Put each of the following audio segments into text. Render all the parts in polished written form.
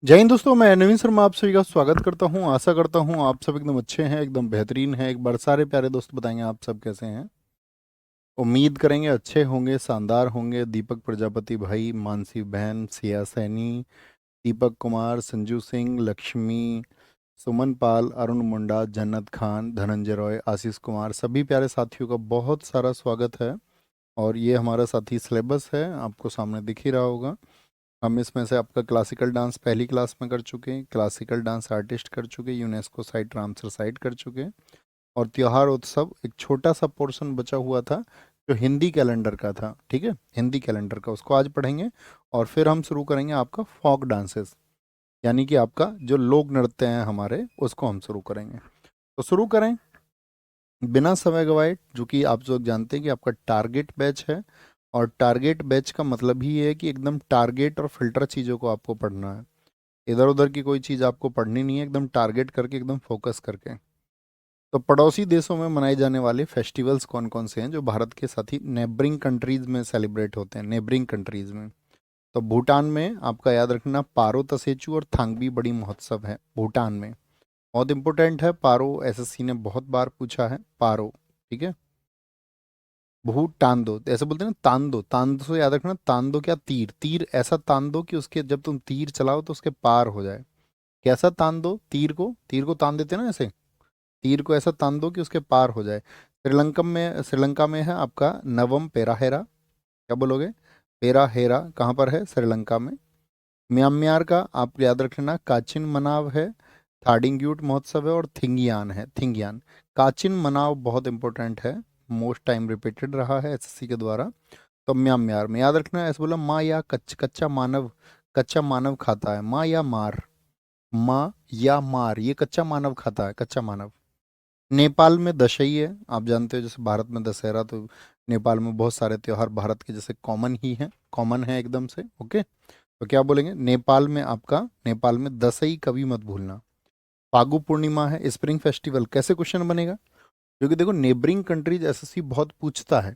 जय हिंद दोस्तों, मैं नवीन शर्मा आप सभी का स्वागत करता हूं। आशा करता हूं आप सब एकदम अच्छे हैं, एकदम बेहतरीन हैं। एक बार सारे प्यारे दोस्त बताएंगे आप सब कैसे हैं। उम्मीद करेंगे अच्छे होंगे, शानदार होंगे। दीपक प्रजापति भाई, मानसी बहन, सिया सैनी, दीपक कुमार, संजू सिंह, लक्ष्मी, सुमन पाल, अरुण मुंडा, जन्नत खान, धनंजय रॉय, आशीष कुमार, सभी प्यारे साथियों का बहुत सारा स्वागत है। और ये हमारा साथी सिलेबस है, आपको सामने दिख ही रहा होगा। हम इसमें से आपका क्लासिकल डांस पहली क्लास में कर चुके हैं, क्लासिकल डांस आर्टिस्ट कर चुके हैं, यूनेस्को साइट रामसर साइट कर चुके हैं, और त्योहार उत्सव एक छोटा सा पोर्शन बचा हुआ था जो हिंदी कैलेंडर का था। ठीक है, हिंदी कैलेंडर का उसको आज पढ़ेंगे। और फिर हम शुरू करेंगे आपका फोक डांसेस, यानी कि आपका जो लोक नृत्य हैं हमारे, उसको हम शुरू करेंगे। तो शुरू करें बिना समय गवाए, जो कि आप लोग जानते हैं कि आपका टारगेट बैच है। और टारगेट बैच का मतलब ही है कि एकदम टारगेट और फिल्टर चीज़ों को आपको पढ़ना है। इधर उधर की कोई चीज़ आपको पढ़नी नहीं है, एकदम टारगेट करके, एकदम फोकस करके। तो पड़ोसी देशों में मनाए जाने वाले फेस्टिवल्स कौन कौन से हैं जो भारत के साथ ही नेबरिंग कंट्रीज में सेलिब्रेट होते हैं, नेबरिंग कंट्रीज में। तो भूटान में आपका याद रखना पारो तसेचू और थांगबी बड़ी महोत्सव है भूटान में। बहुत इंपॉर्टेंट है पारो, एसएससी ने बहुत बार पूछा है पारो। ठीक है, भू टांदो ऐसे बोलते हैं ना, तांदो, तांदो से याद रखना, तांदो क्या, तीर, तीर ऐसा तांदो कि उसके जब तुम तीर चलाओ तो उसके पार हो जाए। कैसा तान दो तीर को, तीर को तान देते हैं ना ऐसे, तीर को ऐसा तान दो कि उसके पार हो जाए। श्रीलंका में है आपका नवम पेराहेरा। क्या बोलोगे? पेराहेरा कहाँ पर है? श्रीलंका में। म्यांमार का आप याद रखना काचिन मनाव है, थाडिंग्यूट महोत्सव है, और थिंगियान है, थिंगियान। काचिन मनाव बहुत इंपॉर्टेंट है, मोस्ट टाइम रिपीटेड रहा है एसएससी के द्वारा। तो म्यांमार में याद रखना, ऐसे बोला माँ या कच्चा मानव, कच्चा मानव खाता है, माँ या मार, माँ या मार, ये कच्चा मानव खाता है, कच्चा मानव। नेपाल में दशई है, आप जानते हो जैसे भारत में दशहरा, तो नेपाल में बहुत सारे त्योहार भारत के जैसे कॉमन ही हैं, कॉमन है एकदम से। ओके, तो क्या बोलेंगे नेपाल में आपका, नेपाल में दशई कभी मत भूलना। फागु पूर्णिमा है, स्प्रिंग फेस्टिवल। कैसे क्वेश्चन बनेगा? क्योंकि देखो नेबरिंग कंट्रीज एसएससी बहुत पूछता है।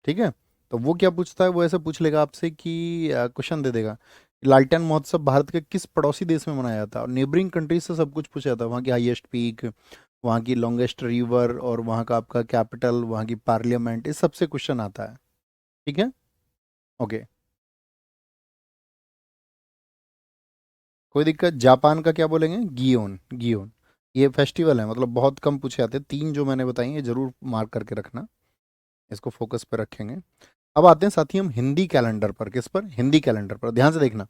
ठीक है, तो वो क्या पूछता है, वो ऐसे पूछ लेगा आपसे कि क्वेश्चन दे देगा, लालटेन महोत्सव भारत के किस पड़ोसी देश में मनाया जाता है। और नेबरिंग कंट्रीज से सब कुछ पूछा जाता है, वहाँ की हाईएस्ट पीक, वहाँ की लॉन्गेस्ट रिवर, और वहाँ का आपका कैपिटल, वहाँ की पार्लियामेंट, इस सबसे क्वेश्चन आता है। ठीक है, ओके, कोई दिक्कत? जापान का क्या बोलेंगे? Gion, Gion. ये फेस्टिवल है, मतलब बहुत कम पूछे जाते हैं। तीन जो मैंने बताई ये जरूर मार्क करके रखना, इसको फोकस पे रखेंगे। अब आते हैं साथी हम हिंदी कैलेंडर पर। किस पर? हिंदी कैलेंडर पर। ध्यान से देखना,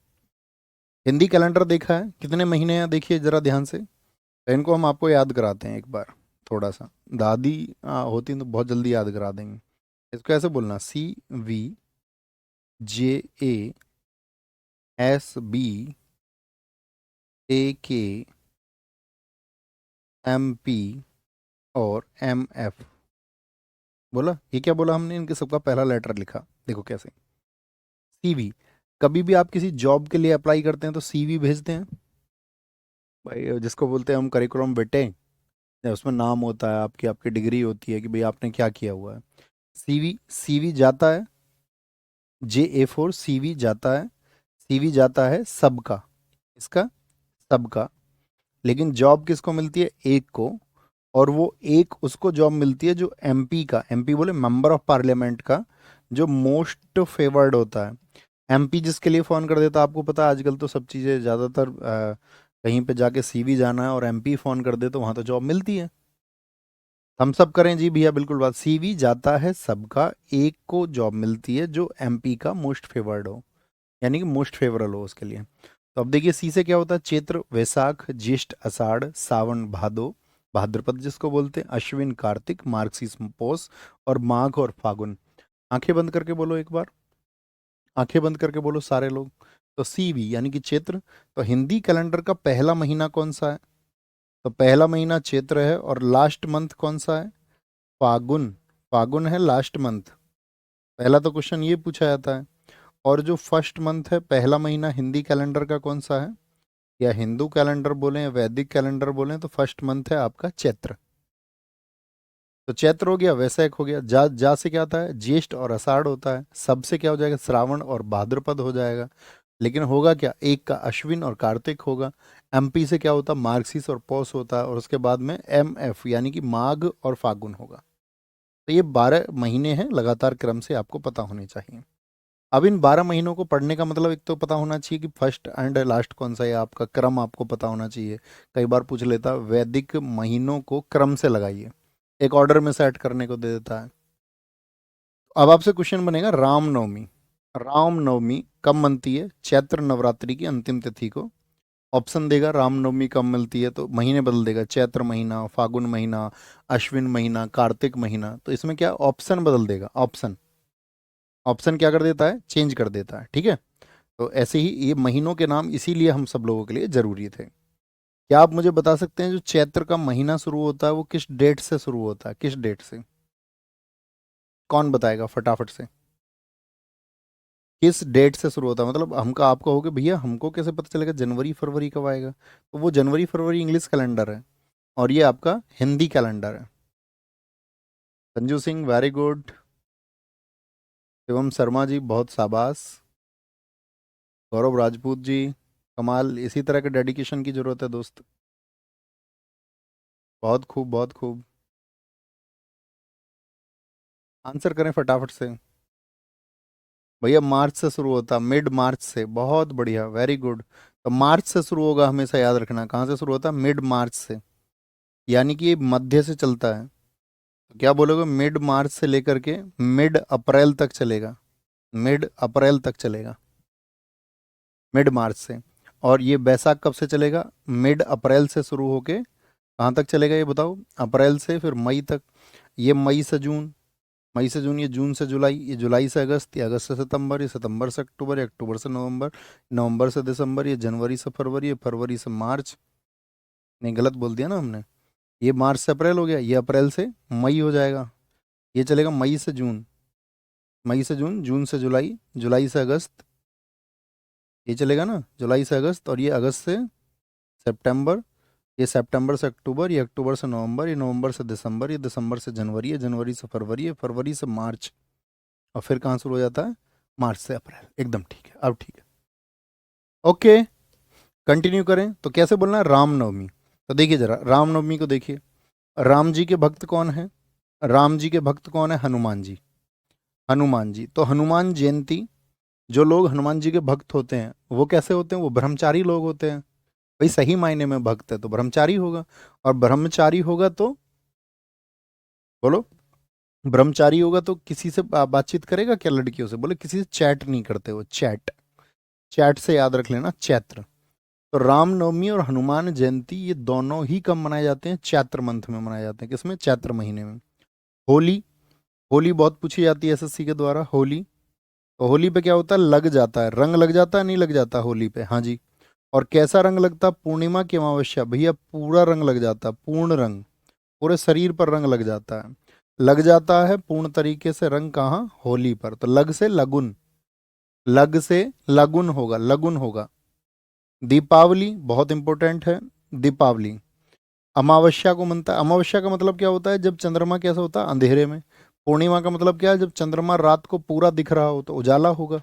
हिंदी कैलेंडर देखा है, कितने महीने हैं देखिए जरा ध्यान से। तो इनको हम आपको याद कराते हैं एक बार, थोड़ा सा। दादी होती तो बहुत जल्दी याद करा देंगे। इसको ऐसे बोलना, CVJASBAK और MF। बोला? ये क्या बोला हमने? इनके सबका पहला लेटर लिखा, देखो कैसे। सीवी, कभी भी आप किसी जॉब के लिए अप्लाई करते हैं तो सीवी भेजते हैं भाई, जिसको बोलते हैं हम करिकुलम बेटे। उसमें नाम होता है आपकी, आपकी डिग्री होती है कि भाई आपने क्या किया हुआ है। सीवी, सीवी जाता है, JA4 सीवी जाता है, सीवी जाता है सबका, इसका, सबका। लेकिन जॉब किसको मिलती है? एक को। और वो एक उसको जॉब मिलती है जो MP का, MP बोले मेंबर ऑफ पार्लियामेंट का, जो मोस्ट फेवर्ड होता है। MP जिसके लिए फ़ोन कर देता, आपको पता है आजकल तो सब चीज़ें ज़्यादातर कहीं पे जाके CV जाना है और MP फ़ोन कर दे तो वहाँ तो जॉब मिलती है। हम सब करें जी भैया, बिल्कुल बात। CV जाता है सबका, एक को जॉब मिलती है जो MP का मोस्ट फेवर्ड हो, यानी कि मोस्ट फेवरेबल हो उसके लिए। तो अब देखिए सी से क्या होता है? चैत्र, वैशाख, ज्येष्ठ, आषाढ़, सावन, भादो, भाद्रपद जिसको बोलते हैं, अश्विन, कार्तिक, मार्गशीर्ष, पौष, और माघ और फागुन। आंखें बंद करके बोलो एक बार, आंखें बंद करके बोलो सारे लोग। तो CV यानी कि चैत्र। तो हिंदी कैलेंडर का पहला महीना कौन सा है? तो पहला महीना चैत्र है, और लास्ट मंथ कौन सा है? फागुन, फागुन है लास्ट मंथ। पहला तो क्वेश्चन ये पूछा जाता है। और जो फर्स्ट मंथ है, पहला महीना हिंदी कैलेंडर का कौन सा है? या हिंदू कैलेंडर बोलें या वैदिक कैलेंडर बोलें, तो फर्स्ट मंथ है आपका चैत्र। तो चैत्र हो गया, वैशाख हो गया, जा जा से क्या आता है? ज्येष्ठ और आषाढ़ होता है। सब से क्या हो जाएगा? श्रावण और भाद्रपद हो जाएगा। लेकिन होगा क्या, एक का अश्विन और कार्तिक होगा। एमपी से क्या होता, मार्गशीर्ष और पौष होता है, और उसके बाद में एमएफ यानी कि माघ और फागुन होगा। तो ये 12 महीने हैं, लगातार क्रम से आपको पता होने चाहिए। अब इन 12 महीनों को पढ़ने का मतलब एक तो पता होना चाहिए कि फर्स्ट एंड लास्ट कौन सा है, आपका क्रम आपको पता होना चाहिए। कई बार पूछ लेता वैदिक महीनों को क्रम से लगाइए, एक ऑर्डर में सेट करने को दे देता है। अब आपसे क्वेश्चन बनेगा रामनवमी। रामनवमी कब मनती है, चैत्र नवरात्रि की अंतिम तिथि को। ऑप्शन देगा रामनवमी कब मिलती है, तो महीने बदल देगा, चैत्र महीना, फागुन महीना, अश्विन महीना, कार्तिक महीना। तो इसमें क्या ऑप्शन बदल देगा, ऑप्शन ऑप्शन क्या कर देता है, चेंज कर देता है, ठीक है। तो ऐसे ही ये महीनों के नाम इसीलिए हम सब लोगों के लिए जरूरी थे। क्या आप मुझे बता सकते हैं जो चैत्र का महीना शुरू होता है वो किस डेट से शुरू होता है, किस डेट से, कौन बताएगा फटाफट से। किस डेट से शुरू होता है, मतलब हमका आपको होगे भैया हमको कैसे पता चलेगा जनवरी फरवरी कब आएगा, तो वो जनवरी फरवरी इंग्लिश कैलेंडर है, और ये आपका हिंदी कैलेंडर है। Sanju Singh very good. शिवम शर्मा जी बहुत शाबाश। गौरव राजपूत जी कमाल, इसी तरह के डेडिकेशन की जरूरत है दोस्त। बहुत खूब बहुत खूब। आंसर करें फटाफट से। भैया मार्च से शुरू होता, मिड मार्च से, बहुत बढ़िया वेरी गुड। तो मार्च से शुरू होगा, हमेशा याद रखना कहाँ से शुरू होता है, मिड मार्च से, यानी कि ये मध्य से चलता है। तो क्या बोलोगे, मिड मार्च से लेकर के मिड अप्रैल तक चलेगा, मिड अप्रैल तक चलेगा, मिड मार्च से। और ये बैसाख कब से चलेगा, मिड अप्रैल से शुरू होके कहाँ तक चलेगा ये बताओ, अप्रैल से फिर मई तक। ये मई से जून, मई से जून, ये जून से जुलाई, ये जुलाई से अगस्त, ये अगस्त से सितंबर, ये सितंबर से अक्टूबर, ये अक्टूबर से नवंबर, नवंबर से दिसंबर, ये जनवरी से फरवरी, ये फरवरी से मार्च। नहीं गलत बोल दिया ना हमने, ये मार्च से अप्रैल हो गया, ये अप्रैल से मई हो जाएगा। ये चलेगा मई से जून, मई से जून, जून से जुलाई, जुलाई से अगस्त, ये चलेगा ना जुलाई से अगस्त, और ये अगस्त से सितंबर, ये सितंबर से अक्टूबर, ये अक्टूबर से नवंबर, ये नवंबर से दिसंबर, ये दिसंबर से जनवरी, ये जनवरी से फरवरी, ये फरवरी से मार्च, और फिर कहाँ शुरू हो जाता है, मार्च से अप्रैल। एकदम ठीक है, अब ठीक है। ओके, कंटिन्यू करें तो कैसे बोलना है, रामनवमी। तो देखिए जरा रामनवमी को देखिए, राम जी के भक्त कौन है, राम जी के भक्त कौन है, हनुमान जी। हनुमान जी, तो हनुमान जयंती, जो लोग हनुमान जी के भक्त होते हैं वो कैसे होते हैं, वो ब्रह्मचारी लोग होते हैं। भाई सही मायने में भक्त है तो ब्रह्मचारी होगा, और ब्रह्मचारी होगा तो बोलो, ब्रह्मचारी होगा तो किसी से बातचीत करेगा क्या, लड़कियों से, बोले किसी से चैट नहीं करते, वो चैट, चैट से याद रख लेना चैत्र। तो रामनवमी और हनुमान जयंती ये दोनों ही कब मनाए जाते हैं, चैत्र मंथ में मनाए जाते हैं, किसमें, चैत्र महीने में। होली, होली बहुत पूछी जाती है एसएससी के द्वारा, होली। तो होली पे क्या होता है, लग जाता है रंग, लग जाता है नहीं लग जाता होली पे, हाँ जी। और कैसा रंग लगता है, पूर्णिमा की अमावस्या, भैया पूरा रंग लग जाता है, पूर्ण रंग, पूरे शरीर पर रंग लग जाता है। लग जाता है पूर्ण तरीके से रंग कहाँ, होली पर। तो लग से लगुन, लग से लगुन होगा, लगुन होगा। दीपावली बहुत इंपॉर्टेंट है, दीपावली। अमावस्या को मनता है, अमावस्या का मतलब क्या होता है, जब चंद्रमा कैसा होता है, अंधेरे में। पूर्णिमा का मतलब क्या है, जब चंद्रमा रात को पूरा दिख रहा हो तो उजाला होगा।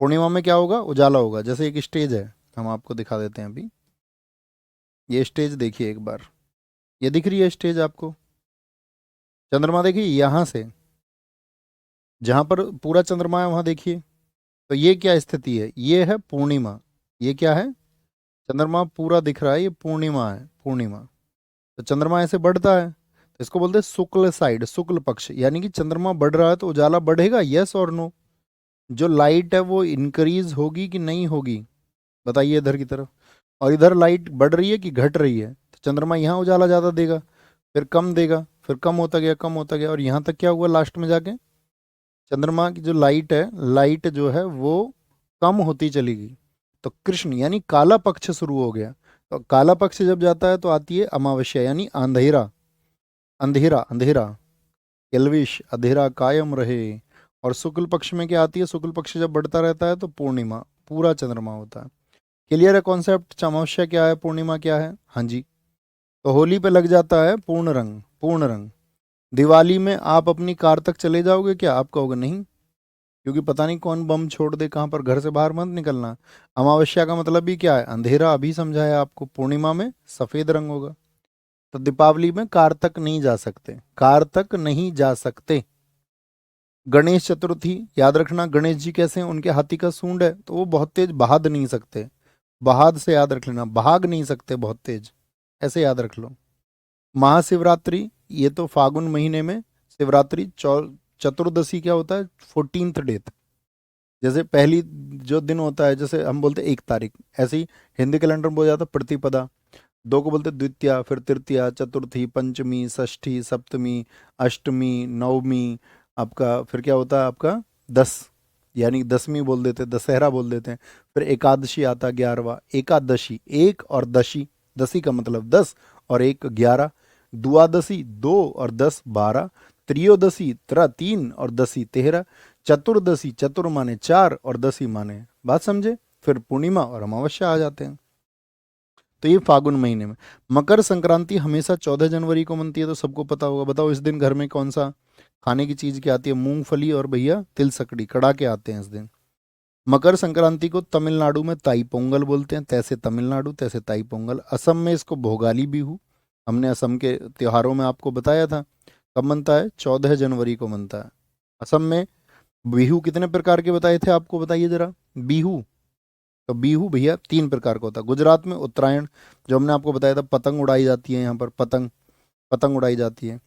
पूर्णिमा में क्या होगा, उजाला होगा। जैसे एक स्टेज है, हम आपको दिखा देते हैं अभी, ये स्टेज देखिए एक बार, ये दिख रही है स्टेज आपको, चंद्रमा देखिए यहाँ से, जहाँ पर पूरा चंद्रमा है वहाँ देखिए। तो ये क्या स्थिति है, ये है पूर्णिमा, ये क्या है, चंद्रमा पूरा दिख रहा है, ये पूर्णिमा है, पूर्णिमा। तो चंद्रमा ऐसे बढ़ता है तो इसको बोलते हैं शुक्ल साइड, शुक्ल पक्ष, यानी कि चंद्रमा बढ़ रहा है तो उजाला बढ़ेगा, यस और नो। जो लाइट है वो इंक्रीज होगी कि नहीं होगी, बताइए इधर की तरफ। और इधर लाइट बढ़ रही है कि घट रही है, तो चंद्रमा यहाँ उजाला ज़्यादा देगा, फिर कम देगा, फिर कम होता गया, कम होता गया, और यहाँ तक क्या हुआ लास्ट में जाके, चंद्रमा की जो लाइट है, लाइट जो है वो कम होती चली गई। तो कृष्ण यानी काला पक्ष शुरू हो गया। तो काला पक्ष जब जाता है तो आती है अमावस्या, यानी अंधेरा, अंधेरा, अंधेरा, एल्विश, अंधेरा कायम रहे। और शुक्ल पक्ष में क्या आती है, शुक्ल पक्ष जब बढ़ता रहता है तो पूर्णिमा, पूरा चंद्रमा होता है। क्लियर है कॉन्सेप्ट, अमावस्या क्या है, पूर्णिमा क्या है, हाँ जी। तो होली पे लग जाता है पूर्ण रंग, पूर्ण रंग। दिवाली में आप अपनी कार तक चले जाओगे क्या, आप कहोगे नहीं, क्योंकि पता नहीं कौन बम छोड़ दे कहाँ पर, घर से बाहर मत निकलना। अमावस्या का मतलब भी क्या है? अंधेरा। अभी समझाया आपको। पूर्णिमा में सफेद रंग होगा। तो दीपावली में कार तक नहीं जा सकते, कार तक नहीं जा सकते। गणेश चतुर्थी याद रखना, गणेश जी कैसे हैं? उनके हाथी का सूंड है, तो वो बहुत तेज भाग नहीं सकते। भाग से याद रख लेना, भाग नहीं सकते बहुत तेज, ऐसे याद रख लो। महाशिवरात्रि, ये तो फागुन महीने में शिवरात्रि। चतुर्दशी क्या होता है? 14th date. जैसे पहली जो दिन होता है, जैसे हम बोलते हैं 1 तारीख, ऐसे ही हिंदी कैलेंडर में बोला जाता है प्रतिपदा। दो को बोलते द्वितीया, फिर तृतीया, चतुर्थी, पंचमी, षष्ठी, सप्तमी, अष्टमी, नवमी। आपका फिर क्या होता है आपका? 10, यानी दसवीं बोल देते हैं, दशहरा बोल देते हैं। फिर एकादशी आता, 11वां एकादशी। एक और दशी, दशी का मतलब 10 और एक 11। द्वादशी 2 और 10 12। त्रयोदशी 3 और दशी 13। चतुर्दशी, चतुर माने 4 और दशी माने, बात समझे? फिर पूर्णिमा और अमावस्या आ जाते हैं। तो ये फागुन महीने में। मकर संक्रांति हमेशा 14 जनवरी को मनती है, तो सबको पता होगा। बताओ इस दिन घर में कौन सा खाने की चीज क्या आती है? मूंगफली और भैया तिल सकड़ी, कड़ा के आते हैं इस दिन। मकर संक्रांति को तमिलनाडु में ताई पोंगल बोलते हैं, तैसे तमिलनाडु तैसे ताई पोंगल। असम में इसको भोगाली बिहू। हमने असम के त्योहारों में आपको बताया था। कब मनता है? 14 जनवरी को मनता है। असम में बिहू कितने प्रकार के बताए थे आपको? बताइए जरा। बिहू, तो बिहू भैया 3 प्रकार का होता है। गुजरात में उत्तरायण, जो हमने आपको बताया था, पतंग उड़ाई जाती है यहाँ पर, पतंग पतंग उड़ाई जाती है।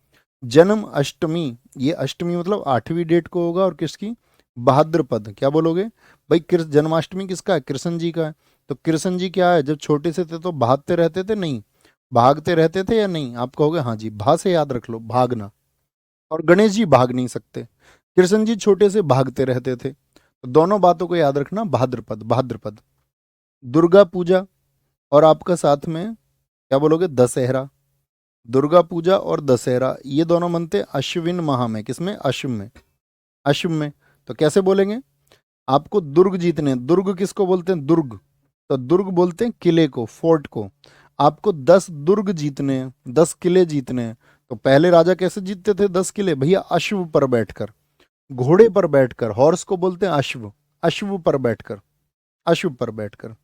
जन्म अष्टमी, ये अष्टमी मतलब 8वीं डेट को होगा, और किसकी? भाद्रपद। क्या बोलोगे भाई? जन्माष्टमी किसका है? कृष्ण जी का है। तो कृष्ण जी क्या है? जब छोटे से थे तो भागते रहते थे? नहीं, भागते रहते थे या नहीं? आप कहोगे हाँ जी, भा से याद रख लो, भागना। और गणेश जी भाग नहीं सकते, कृष्ण जी छोटे से भागते रहते थे। तो दोनों बातों को याद रखना, भाद्रपद भाद्रपद। दुर्गा पूजा और आपका साथ में क्या बोलोगे? दशहरा। दुर्गा पूजा और दशहरा ये दोनों मनते अश्विन माह में। किसमें? अश्व में। अश्व में। तो कैसे बोलेंगे? आपको दुर्ग जीतने। दुर्ग किसको बोलते हैं? दुर्ग। तो दुर्ग बोलते हैं किले को, फोर्ट को। आपको 10 दुर्ग जीतने हैं, 10 किले जीतने हैं। तो पहले राजा कैसे जीतते थे 10 किले? भैया अश्व पर बैठकर, घोड़े पर बैठकर। हॉर्स को बोलते हैं अश्व। अश्व पर बैठकर, अश्व पर बैठकर।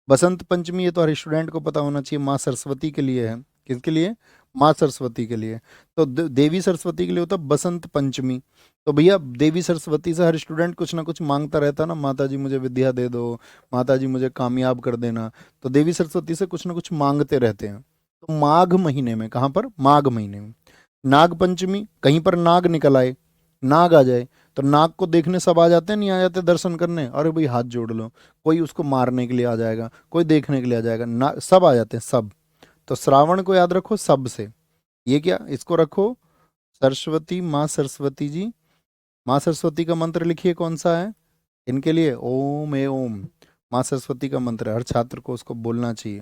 बसंत पंचमी, ये तो हर स्टूडेंट को पता होना चाहिए, माँ सरस्वती के लिए है। किसके लिए? माँ सरस्वती के लिए। तो देवी सरस्वती के लिए होता है बसंत पंचमी। तो भैया देवी सरस्वती से हर स्टूडेंट कुछ ना कुछ मांगता रहता ना, माता जी मुझे विद्या दे दो, माता जी मुझे कामयाब कर देना। तो देवी सरस्वती से कुछ ना कुछ मांगते रहते हैं। तो माघ महीने में, कहाँ पर? माघ महीने में। नाग पंचमी, कहीं पर नाग निकल आए, नाग आ जाए, तो नाग को देखने सब आ जाते हैं, नहीं आ जाते दर्शन करने? अरे भाई हाथ जोड़ लो। कोई उसको मारने के लिए आ जाएगा, कोई देखने के लिए आ जाएगा, ना सब आ जाते हैं सब। तो श्रावण को याद रखो सब से। ये क्या, इसको रखो सरस्वती, माँ सरस्वती जी। माँ सरस्वती का मंत्र लिखिए कौन सा है इनके लिए? ओम ए ओम। माँ सरस्वती का मंत्र है, हर छात्र को उसको बोलना चाहिए।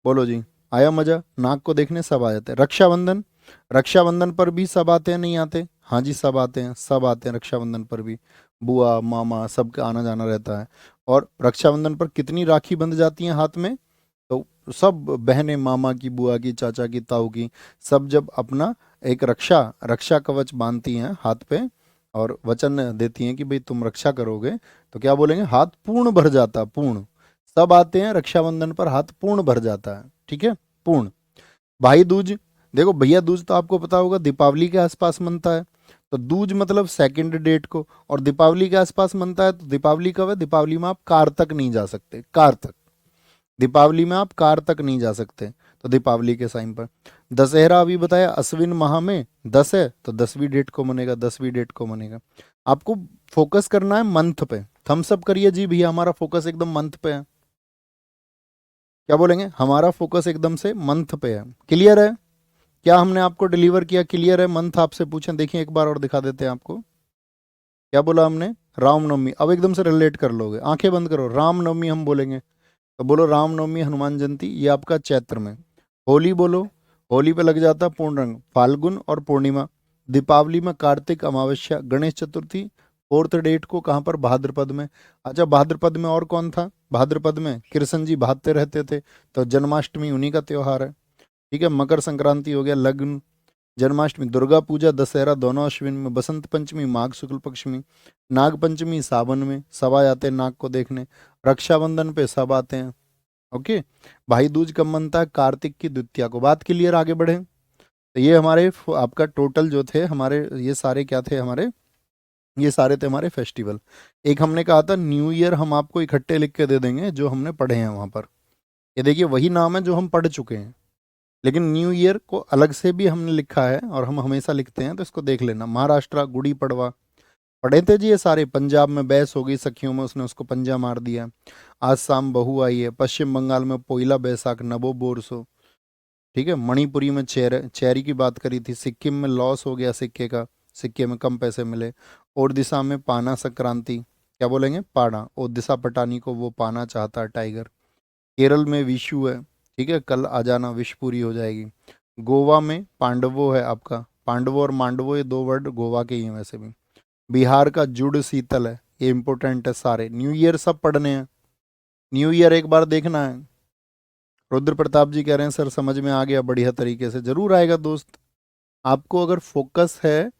बोलो जी। आया मजा? नाग को देखने सब आ जाते हैं। रक्षाबंधन, रक्षाबंधन पर भी सब आते हैं नहीं आते? हाँ जी सब आते हैं, सब आते हैं रक्षाबंधन पर भी। बुआ मामा सबका आना जाना रहता है। और रक्षाबंधन पर कितनी राखी बंध जाती हैं हाथ में? तो सब बहनें, मामा की, बुआ की, चाचा की, ताऊ की, सब जब अपना एक रक्षा रक्षा कवच बांधती हैं हाथ पे, और वचन देती हैं कि भाई तुम रक्षा करोगे, तो क्या बोलेंगे? हाथ पूर्ण भर जाता, पूर्ण। सब आते हैं रक्षाबंधन पर, हाथ पूर्ण भर जाता है, ठीक है, पूर्ण। भाई दूज, देखो भैया दूज तो आपको पता होगा दीपावली के आसपास मनता है। तो दूज मतलब 2nd डेट को, और दीपावली के आसपास मनता है। तो दीपावली कब है? दीपावली में आप कार तक नहीं जा सकते, कार तक। दीपावली में आप कार तक नहीं जा सकते, तो दीपावली के टाइम पर। दशहरा अभी बताया अश्विन माह में 10 है, तो 10वीं डेट को मनेगा, 10वीं डेट को मनेगा। आपको फोकस करना है मंथ पे। थम्स अप करिए जी भैया, हमारा फोकस एकदम मंथ पे है। क्या बोलेंगे? हमारा फोकस एकदम से मंथ पे है। क्लियर है? क्या हमने आपको डिलीवर किया? क्लियर है? मंथ आपसे पूछें, देखिए एक बार और दिखा देते हैं आपको। क्या बोला हमने? रामनवमी। अब एकदम से रिलेट कर लोगे, आंखें बंद करो, रामनवमी हम बोलेंगे, तो बोलो रामनवमी, हनुमान जयंती, ये आपका चैत्र में। होली बोलो, होली पे लग जाता पूर्ण रंग, फाल्गुन और पूर्णिमा। दीपावली में कार्तिक अमावस्या। गणेश चतुर्थी 4th डेट को, कहाँ पर? भाद्रपद में। अच्छा भाद्रपद में और कौन था? भाद्रपद में कृष्ण जी भागते रहते थे, तो जन्माष्टमी उन्हीं का त्योहार है। ठीक है, मकर संक्रांति हो गया, लग्न, जन्माष्टमी, दुर्गा पूजा, दशहरा दोनों अश्विन में, बसंत पंचमी माघ शुक्ल पक्ष में, नाग पंचमी सावन में, सब आ जाते हैं नाग को देखने, रक्षाबंधन पे सब आते हैं। ओके, भाई दूज कब मनता है? कार्तिक की द्वितीया को। बात क्लियर, आगे बढ़े। तो ये हमारे आपका टोटल जो थे हमारे, ये सारे क्या थे हमारे, ये सारे थे हमारे फेस्टिवल। एक हमने कहा था न्यू ईयर हम आपको इकट्ठे लिख के दे देंगे जो हमने पढ़े हैं वहाँ पर। ये देखिए वही नाम है जो हम पढ़ चुके हैं, लेकिन न्यू ईयर को अलग से भी हमने लिखा है और हम हमेशा लिखते हैं, तो इसको देख लेना। महाराष्ट्र गुड़ी पड़वा पढ़े थे जी ये सारे। पंजाब में बैस हो गई सखियों में, उसने उसको पंजा मार दिया। आसाम बहू आई है। पश्चिम बंगाल में पोइला बैसाख नबो बोरसो, ठीक है। मणिपुरी में चेरी की बात करी थी। सिक्किम में लॉस हो गया सिक्के का, सिक्के में कम पैसे मिले। ओडिशा में पाना संक्रांति, क्या बोलेंगे, पाना। ओडिशा पटानी को वो पाना चाहता है टाइगर। केरल में विशु है, ठीक है, कल आ जाना, विश पूरी हो जाएगी। गोवा में पांडवो है आपका, पांडवो और मांडवो ये दो वर्ड गोवा के ही हैं वैसे भी। बिहार का जुड़ शीतल है, ये इंपॉर्टेंट है सारे। न्यू ईयर सब पढ़ने हैं, न्यू ईयर एक बार देखना है। रुद्र प्रताप जी कह रहे हैं सर समझ में आ गया बढ़िया तरीके से। जरूर आएगा दोस्त, आपको अगर फोकस है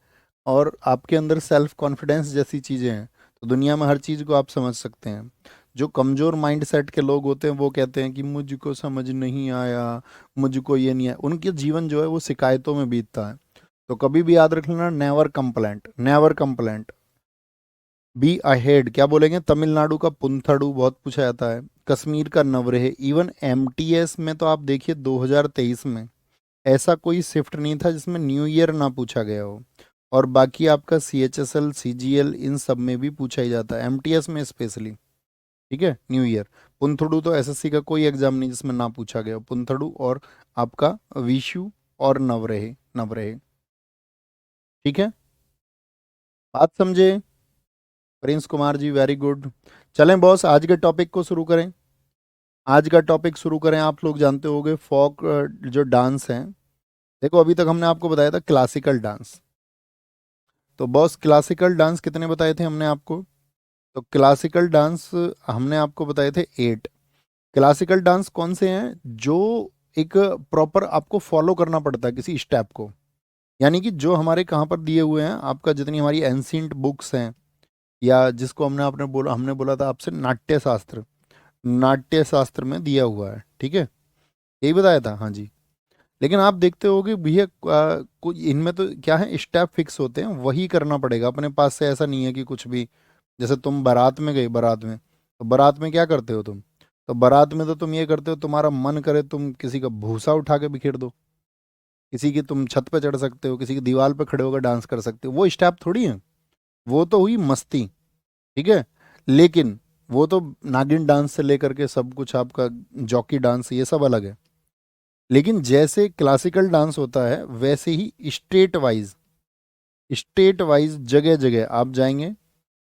और आपके अंदर सेल्फ कॉन्फिडेंस जैसी चीज़ें हैं तो दुनिया में हर चीज़ को आप समझ सकते हैं। जो कमज़ोर माइंड सेट के लोग होते हैं वो कहते हैं कि मुझको समझ नहीं आया, मुझको ये नहीं आया। उनके जीवन जो है वो शिकायतों में बीतता है। तो कभी भी याद रख लेना, never complaint, never complaint, be ahead. क्या बोलेंगे, तमिलनाडु का पुंथड़ू बहुत पूछा जाता है। कश्मीर का नवरेह। इवन एमटीएस में तो आप देखिए 2023 में ऐसा कोई शिफ्ट नहीं था जिसमें न्यू ईयर ना पूछा गया हो। और बाकी आपका CHSL CGL इन सब में भी पूछा ही जाता है, एमटीएस में स्पेशली, ठीक है। न्यू ईयर, पुंथड़ू तो एसएससी का कोई एग्जाम नहीं जिसमें ना पूछा गया हो। पुंथड़ू और आपका विशु और नवरेह, नवरेह, ठीक है। बात समझे? Prince Kumar ji very good. चलें बॉस आज के टॉपिक को शुरू करें। आज का टॉपिक शुरू करें। आप लोग जानते होंगे फोक जो डांस हैं। देखो अभी तक हमने आपको बताया था क्लासिकल डांस। तो बॉस क्लासिकल डांस कितने बताए थे हमने आपको? तो क्लासिकल डांस हमने आपको बताए थे 8। क्लासिकल डांस कौन से हैं? जो एक प्रॉपर आपको फॉलो करना पड़ता है किसी स्टेप को, यानी कि जो हमारे कहाँ पर दिए हुए हैं, आपका जितनी हमारी एंशियंट बुक्स हैं, या जिसको हमने बोला था आपसे नाट्य शास्त्र, नाट्य शास्त्र में दिया हुआ है, ठीक है। यही बताया था, हाँ जी। लेकिन आप देखते हो कि भैया कुछ इनमें तो क्या है, स्टेप फिक्स होते हैं, वही करना पड़ेगा अपने पास से। ऐसा नहीं है कि कुछ भी, जैसे तुम बारात में गए, बारात में तो बारात में क्या करते हो तुम? तो बारात में तो तुम ये करते हो, तुम्हारा मन करे तुम किसी का भूसा उठा के बिखेर दो, किसी की तुम छत पे चढ़ सकते हो, किसी की दीवार पे खड़े होकर डांस कर सकते हो। वो स्टेप थोड़ी है, वो तो हुई मस्ती, ठीक है। लेकिन वो तो नागिन डांस से लेकर के सब कुछ, आपका जॉकी डांस, ये सब अलग है। लेकिन जैसे क्लासिकल डांस होता है वैसे ही स्टेट वाइज, स्टेट वाइज जगह जगह आप जाएंगे,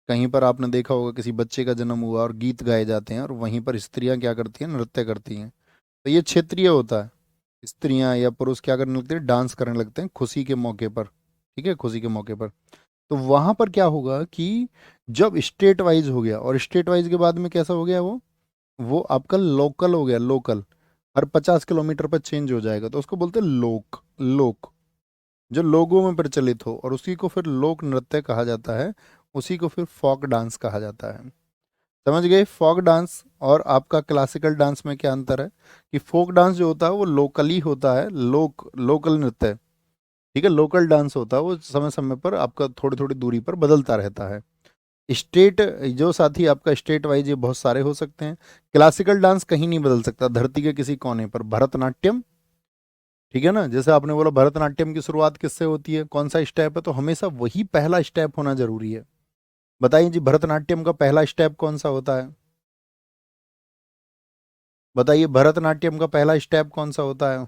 कहीं पर आपने देखा होगा किसी बच्चे का जन्म हुआ और गीत गाए जाते हैं और वहीं पर स्त्रियां क्या करती हैं, नृत्य करती हैं। तो ये क्षेत्रीय होता है। स्त्रियां या पुरुष क्या करने लगते हैं, डांस करने लगते हैं खुशी के मौके पर, ठीक है, खुशी के मौके पर। तो वहां पर क्या होगा कि जब स्टेट वाइज हो गया, और स्टेट वाइज के बाद में कैसा हो गया, वो आपका लोकल हो गया, लोकल, हर 50 किलोमीटर पर चेंज हो जाएगा, तो उसको बोलते हैं लोक, लोक, जो लोगों में प्रचलित हो, और उसी को फिर लोक नृत्य कहा जाता है, उसी को फिर फोक डांस कहा जाता है। समझ गए? फोक डांस और आपका क्लासिकल डांस में क्या अंतर है? कि फोक डांस जो होता है वो लोकली होता है, लोकल नृत्य, ठीक है, लोकल डांस होता है, वो समय समय पर आपका थोड़ी थोड़ी दूरी पर बदलता रहता है। स्टेट जो साथी आपका स्टेट वाइज ये बहुत सारे हो सकते हैं। क्लासिकल डांस कहीं नहीं बदल सकता, धरती के किसी कोने पर। भरतनाट्यम, ठीक है ना, जैसे आपने बोला भरतनाट्यम की शुरुआत किससे होती है, कौन सा स्टेप है, तो हमेशा वही पहला स्टेप होना जरूरी है। बताइए जी भरतनाट्यम का पहला स्टेप कौन सा होता है? बताइए भरतनाट्यम का पहला स्टेप कौन सा होता है?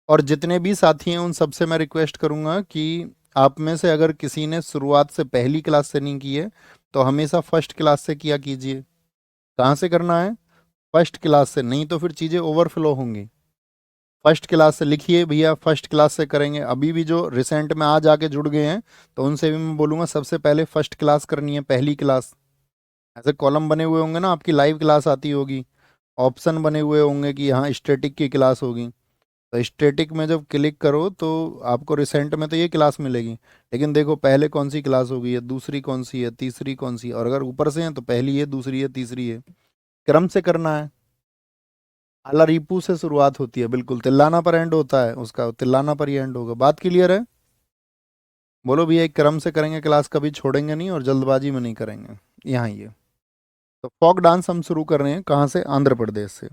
और जितने भी साथी हैं उन सबसे मैं रिक्वेस्ट करूंगा कि आप में से अगर किसी ने शुरुआत से पहली क्लास से नहीं की है तो हमेशा फर्स्ट क्लास से किया कीजिए। कहाँ से करना है? फर्स्ट क्लास से, नहीं तो फिर चीज़ें ओवरफ्लो होंगी। फर्स्ट क्लास से लिखिए भैया, फर्स्ट क्लास से करेंगे। अभी भी जो रिसेंट में आज आके जुड़ गए हैं तो उनसे भी मैं बोलूँगा सबसे पहले फर्स्ट क्लास करनी है, पहली क्लास। ऐसे कॉलम बने हुए होंगे ना, आपकी लाइव क्लास आती होगी, ऑप्शन बने हुए होंगे कि यहाँ स्टैटिक की क्लास होगी, तो स्टैटिक में जब क्लिक करो तो आपको रिसेंट में तो ये क्लास मिलेगी, लेकिन देखो पहले कौन सी क्लास होगी, है दूसरी कौन सी है, तीसरी कौन सी है, और अगर ऊपर से है तो पहली है, दूसरी है, तीसरी है, क्रम से करना है। अला रीपू से शुरुआत होती है, बिल्कुल तिल्लाना पर एंड होता है उसका, तिल्लाना पर ही एंड होगा। बात क्लियर है? बोलो भैया, एक क्रम से करेंगे क्लास, कभी छोड़ेंगे नहीं और जल्दबाजी में नहीं करेंगे। यहाँ ये तो फोक डांस हम शुरू कर रहे हैं कहाँ से? आंध्र प्रदेश से।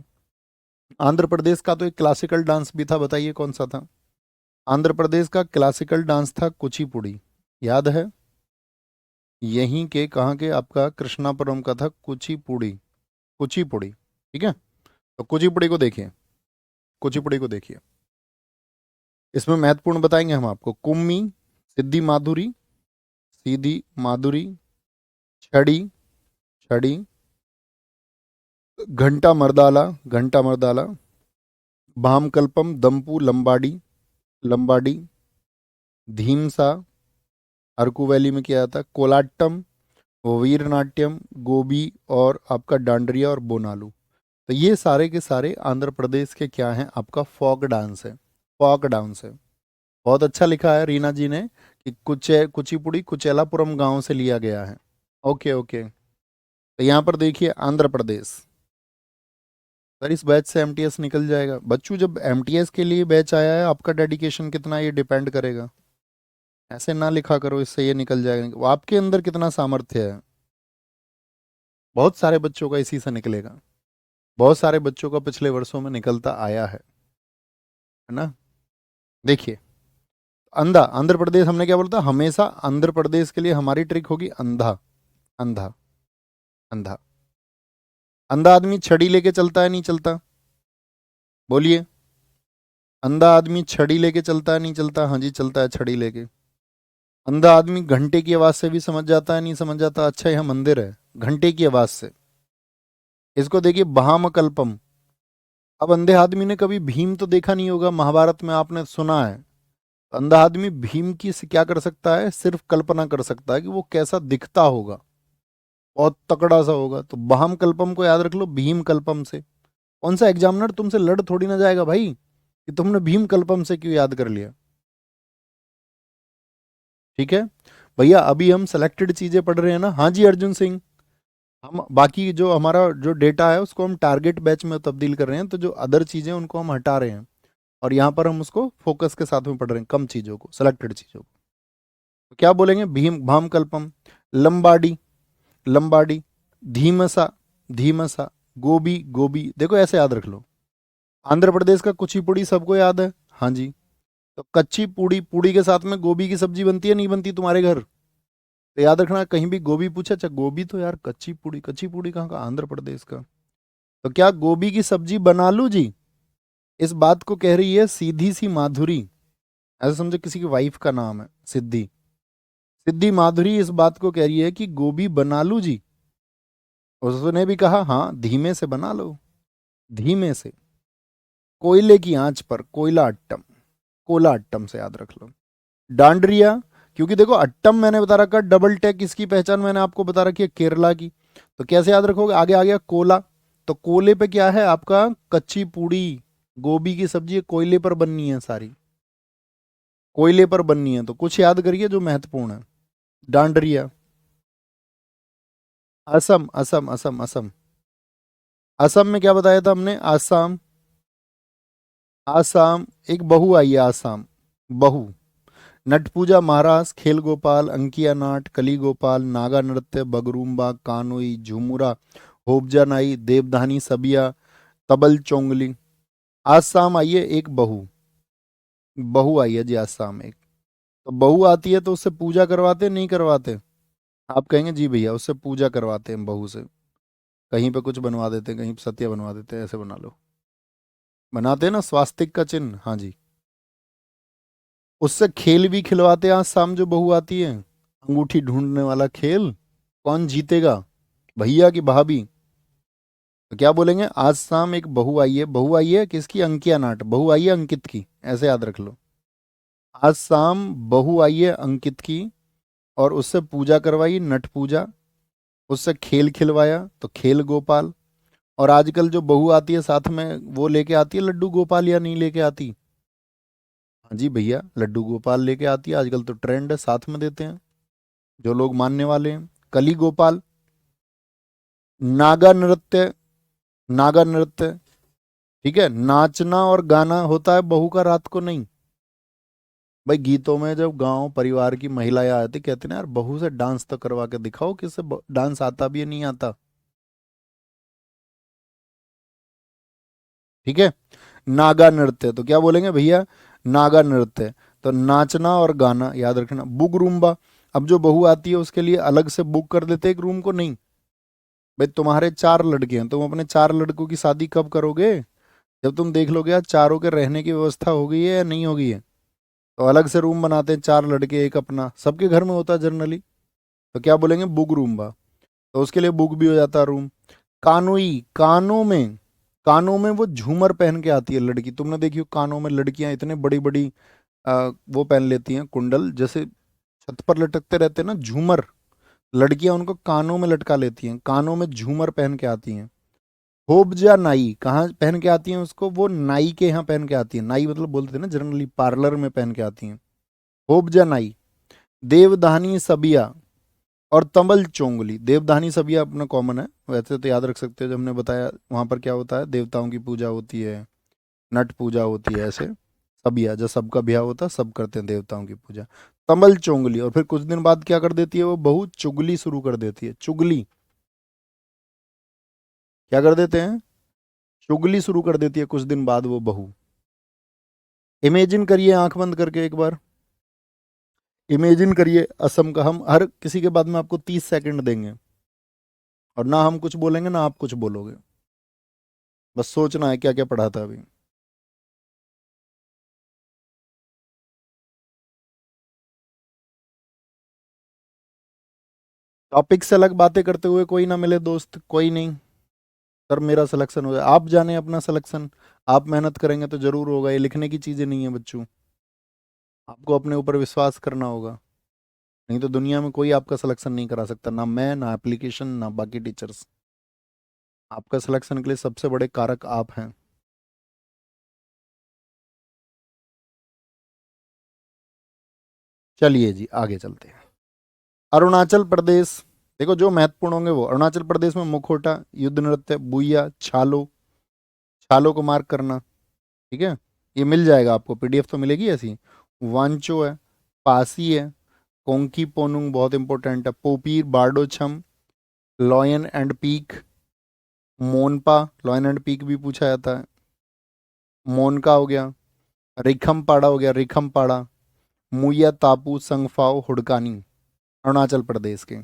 आंध्र प्रदेश का तो एक क्लासिकल डांस भी था, बताइए कौन सा था? आंध्र प्रदेश का क्लासिकल डांस था कुचिपुड़ी, याद है? यहीं के कहाँ के, आपका कृष्णापुरम का था कुचिपुड़ी। कुचिपुड़ी, ठीक है। तो कुचिपुड़ी को देखिए, कुचिपुड़ी को देखिए, इसमें महत्वपूर्ण बताएंगे हम आपको। कुम्मी, सिद्धि माधुरी, सीधी माधुरी, छड़ी, छड़ी, घंटा मर्दाला, घंटा मर्दाला, भामकल्पम, दम्पू, लंबाड़ी, लंबाड़ी, धीमसा, अरकू वैली में किया जाता है, कोलाट्टम, वीर नाट्यम, गोबी, और आपका डांडरिया और बोनालू। तो ये सारे के सारे आंध्र प्रदेश के क्या हैं? आपका फोक डांस है, फोक डांस है। बहुत अच्छा लिखा है रीना जी ने कि कुचिपुड़ी कुचेलापुरम गांव से लिया गया है। ओके ओके, तो यहाँ पर देखिए आंध्र प्रदेश। सर इस बैच से एमटीएस निकल जाएगा बच्चों, जब एमटीएस के लिए बैच आया है, आपका डेडिकेशन कितना ये डिपेंड करेगा। ऐसे ना लिखा करो इससे ये निकल जाएगा, वो आपके अंदर कितना सामर्थ्य है। बहुत सारे बच्चों का इसी से निकलेगा, बहुत सारे बच्चों का पिछले वर्षों में निकलता आया है ना। देखिए, अंधा, आंध्र प्रदेश हमने क्या बोला था, हमेशा आंध्र प्रदेश के लिए हमारी ट्रिक होगी अंधा, अंधा, अंधा। अंधा आदमी छड़ी लेके चलता है नहीं चलता? बोलिए, अंधा आदमी छड़ी लेके चलता है नहीं चलता? हाँ जी चलता है छड़ी लेके। अंधा आदमी घंटे की आवाज से भी समझ जाता है नहीं समझ जाता? अच्छा यहाँ मंदिर है, घंटे की आवाज से। इसको देखिए महामकल्पम। अब अंधे आदमी ने कभी भीम तो देखा नहीं होगा, महाभारत में आपने सुना है। अंधा आदमी भीम की से क्या कर सकता है? सिर्फ कल्पना कर सकता है कि वो कैसा दिखता होगा, बहुत तकड़ा सा होगा। तो बहम कल्पम को याद रख लो भीम कल्पम से। कौन सा एग्जामिनर तुमसे लड़ थोड़ी ना जाएगा भाई कि तुमने भीम कल्पम से क्यों याद कर लिया। ठीक है भैया, अभी हम सेलेक्टेड चीजें पढ़ रहे हैं ना। हाँ जी अर्जुन सिंह, हम बाकी जो हमारा जो डेटा है उसको हम टारगेट बैच में तब्दील कर रहे हैं, तो जो अदर चीजें उनको हम हटा रहे हैं और यहाँ पर हम उसको फोकस के साथ में पढ़ रहे हैं, कम चीजों को, सेलेक्टेड चीजों को। तो क्या बोलेंगे? भीम भाम कल्पम, लंबाडी, लंबाडी, धीमसा, धीमसा, गोबी, गोबी। देखो ऐसे याद रख लो। आंध्र प्रदेश का कुचिपुड़ी सबको याद है, हाँ जी। तो कच्ची पूड़ी, पूड़ी के साथ में गोभी की सब्जी बनती है नहीं बनती तुम्हारे घर? तो याद रखना, कहीं भी गोभी पूछे, अच्छा गोभी तो यार कच्ची पूड़ी, कच्ची पूड़ी कहाँ का? आंध्र प्रदेश का। तो क्या गोभी की सब्जी बना लूं जी? इस बात को कह रही है सीधी सी माधुरी। ऐसा समझो किसी की वाइफ का नाम है सिद्धि, सिद्धि माधुरी इस बात को कह रही है कि गोभी बना लूं जी। उसने भी कहा हाँ धीमे से बना लो, धीमे से, कोयले की आंच पर, कोयला अट्टम, कोला अट्टम से याद रख लो। डांडरिया, क्योंकि देखो अट्टम मैंने बता रखा, डबल टेक इसकी पहचान मैंने आपको बता रखी है केरला की। तो कैसे याद रखोगे? आगे आ गया कोला, तो कोले पे क्या है आपका? कच्ची पूड़ी, गोभी की सब्जी कोयले पर बननी है सारी, कोयले पर बननी है। तो कुछ याद करिए जो महत्वपूर्ण है। डांडरिया, असम, असम, असम, असम, असम में क्या बताया था हमने? आसाम, आसाम एक बहू आई है, आसाम बहू। नट पूजा महाराज, खेल गोपाल, अंकिया नाट, कली गोपाल, नागा नृत्य, बगरूम्बा, कानोई, झुमुरा, होबजा नाई, देवधानी सबिया, तबल चोंगली। आसाम आई है एक बहू, बहू आई है जी आसाम एक। तो बहू आती है तो उससे पूजा करवाते नहीं करवाते? आप कहेंगे जी भैया उससे पूजा करवाते हैं बहू से, कहीं पे कुछ बनवा देते हैं, कहीं पे सत्या बनवा देते हैं, ऐसे बना लो, बनाते हैं ना स्वास्तिक का चिन्ह, हाँ जी। उससे खेल भी खिलवाते हैं आज शाम जो बहू आती है, अंगूठी ढूंढने वाला खेल। कौन जीतेगा, भैया की भाभी? तो क्या बोलेंगे? आज शाम एक बहू आई है, बहू आई है किसकी? अंकिया नाट, बहू आई है अंकित की, ऐसे याद रख लो। आज शाम बहू आई है अंकित की, और उससे पूजा करवाई नट पूजा, उससे खेल खिलवाया तो खेल गोपाल। और आजकल जो बहू आती है साथ में वो लेके आती है लड्डू गोपाल या नहीं लेके आती? हाँ जी भैया, लड्डू गोपाल लेके आती है, आजकल तो ट्रेंड है, साथ में देते हैं जो लोग मानने वाले हैं। कली गोपाल, नागा नृत्य, नागा नृत्य, ठीक है, नाचना और गाना होता है बहू का, रात को नहीं। भाई गीतों में जब गांव परिवार की महिलाएं आती, कहते ना यार बहू से डांस तो करवा के दिखाओ, किससे डांस आता भी है नहीं आता। ठीक है, नागा नृत्य तो क्या बोलेंगे भैया, नागा नृत्य। तो नाचना और गाना याद रखना। बुक रूम्बा, अब जो बहू आती है उसके लिए अलग से बुक कर देते एक रूम को, नहीं भाई तुम्हारे 4 लड़के हैं, तुम अपने 4 लड़कों की शादी कब करोगे, जब तुम देख लोगे यार चारों के रहने की व्यवस्था हो गई है या नहीं हो गई है। तो अलग से रूम बनाते हैं, 4 लड़के एक अपना, सबके घर में होता है जनरली। तो क्या बोलेंगे, बुक रूम्बा। तो उसके लिए बुक भी हो जाता है रूम। कानोई, कानों में वो झूमर पहन के आती है लड़की, तुमने देखी हो कानों में लड़कियां इतने बड़ी बड़ी वो पहन लेती हैं, कुंडल जैसे छत पर लटकते रहते हैं ना झूमर, लड़कियां उनको कानों में लटका लेती हैं, कानों में झूमर पहन के आती हैं। होबजा नाई, कहाँ पहन के आती हैं उसको, वो नाई के यहाँ पहन के आती हैं, नाई मतलब बोलते हैं ना जनरली पार्लर में पहन के आती हैं। होबजा नाई। देवधानी सबिया और तंबल चोंगली, देवधानी सबिया अपना कॉमन है, वैसे तो याद रख सकते हो, जब हमने बताया वहां पर क्या होता है, देवताओं की पूजा होती है, नट पूजा होती है, ऐसे सबिया जब सबका ब्याह होता है सब करते हैं देवताओं की पूजा। तंबल चोंगली, और फिर कुछ दिन बाद क्या कर देती है वो बहू, चुगली शुरू कर देती है, चुगली। क्या कर देते हैं, चुगली शुरू कर देती है कुछ दिन बाद वो बहू। इमेजिन करिए आंख बंद करके एक बार, इमेजिन करिए असम का, हम हर किसी के बाद में आपको 30 सेकंड देंगे, और ना हम कुछ बोलेंगे ना आप कुछ बोलोगे, बस सोचना है क्या क्या पढ़ा था अभी। टॉपिक से अलग बातें करते हुए कोई ना मिले दोस्त, कोई नहीं। सर मेरा सिलेक्शन हो जाए, आप जाने अपना सिलेक्शन, आप मेहनत करेंगे तो जरूर होगा, ये लिखने की चीजें नहीं है बच्चों, आपको अपने ऊपर विश्वास करना होगा, नहीं तो दुनिया में कोई आपका सिलेक्शन नहीं करा सकता, ना मैं, ना एप्लीकेशन, ना बाकी टीचर्स। आपका सिलेक्शन के लिए सबसे बड़े कारक आप हैं। चलिए जी आगे चलते हैं। अरुणाचल प्रदेश, देखो जो महत्वपूर्ण होंगे वो, अरुणाचल प्रदेश में मुखोटा, युद्ध नृत्य, बुइया, छालो, छालो को मार्क करना, ठीक है, ये मिल जाएगा आपको, पीडीएफ तो मिलेगी ऐसी। वांचो है, पासी है, कोंकी पोनुंग बहुत इंपॉर्टेंट है, पोपीर, बारडो छम, lion and peak, Monpa, lion and peak भी पूछा जाता है, मोनका हो गया, रिखम पाड़ा हो गया, रिखम पाड़ा, मुया तापू, संगफाओ, हुड़कानी, अरुणाचल प्रदेश के।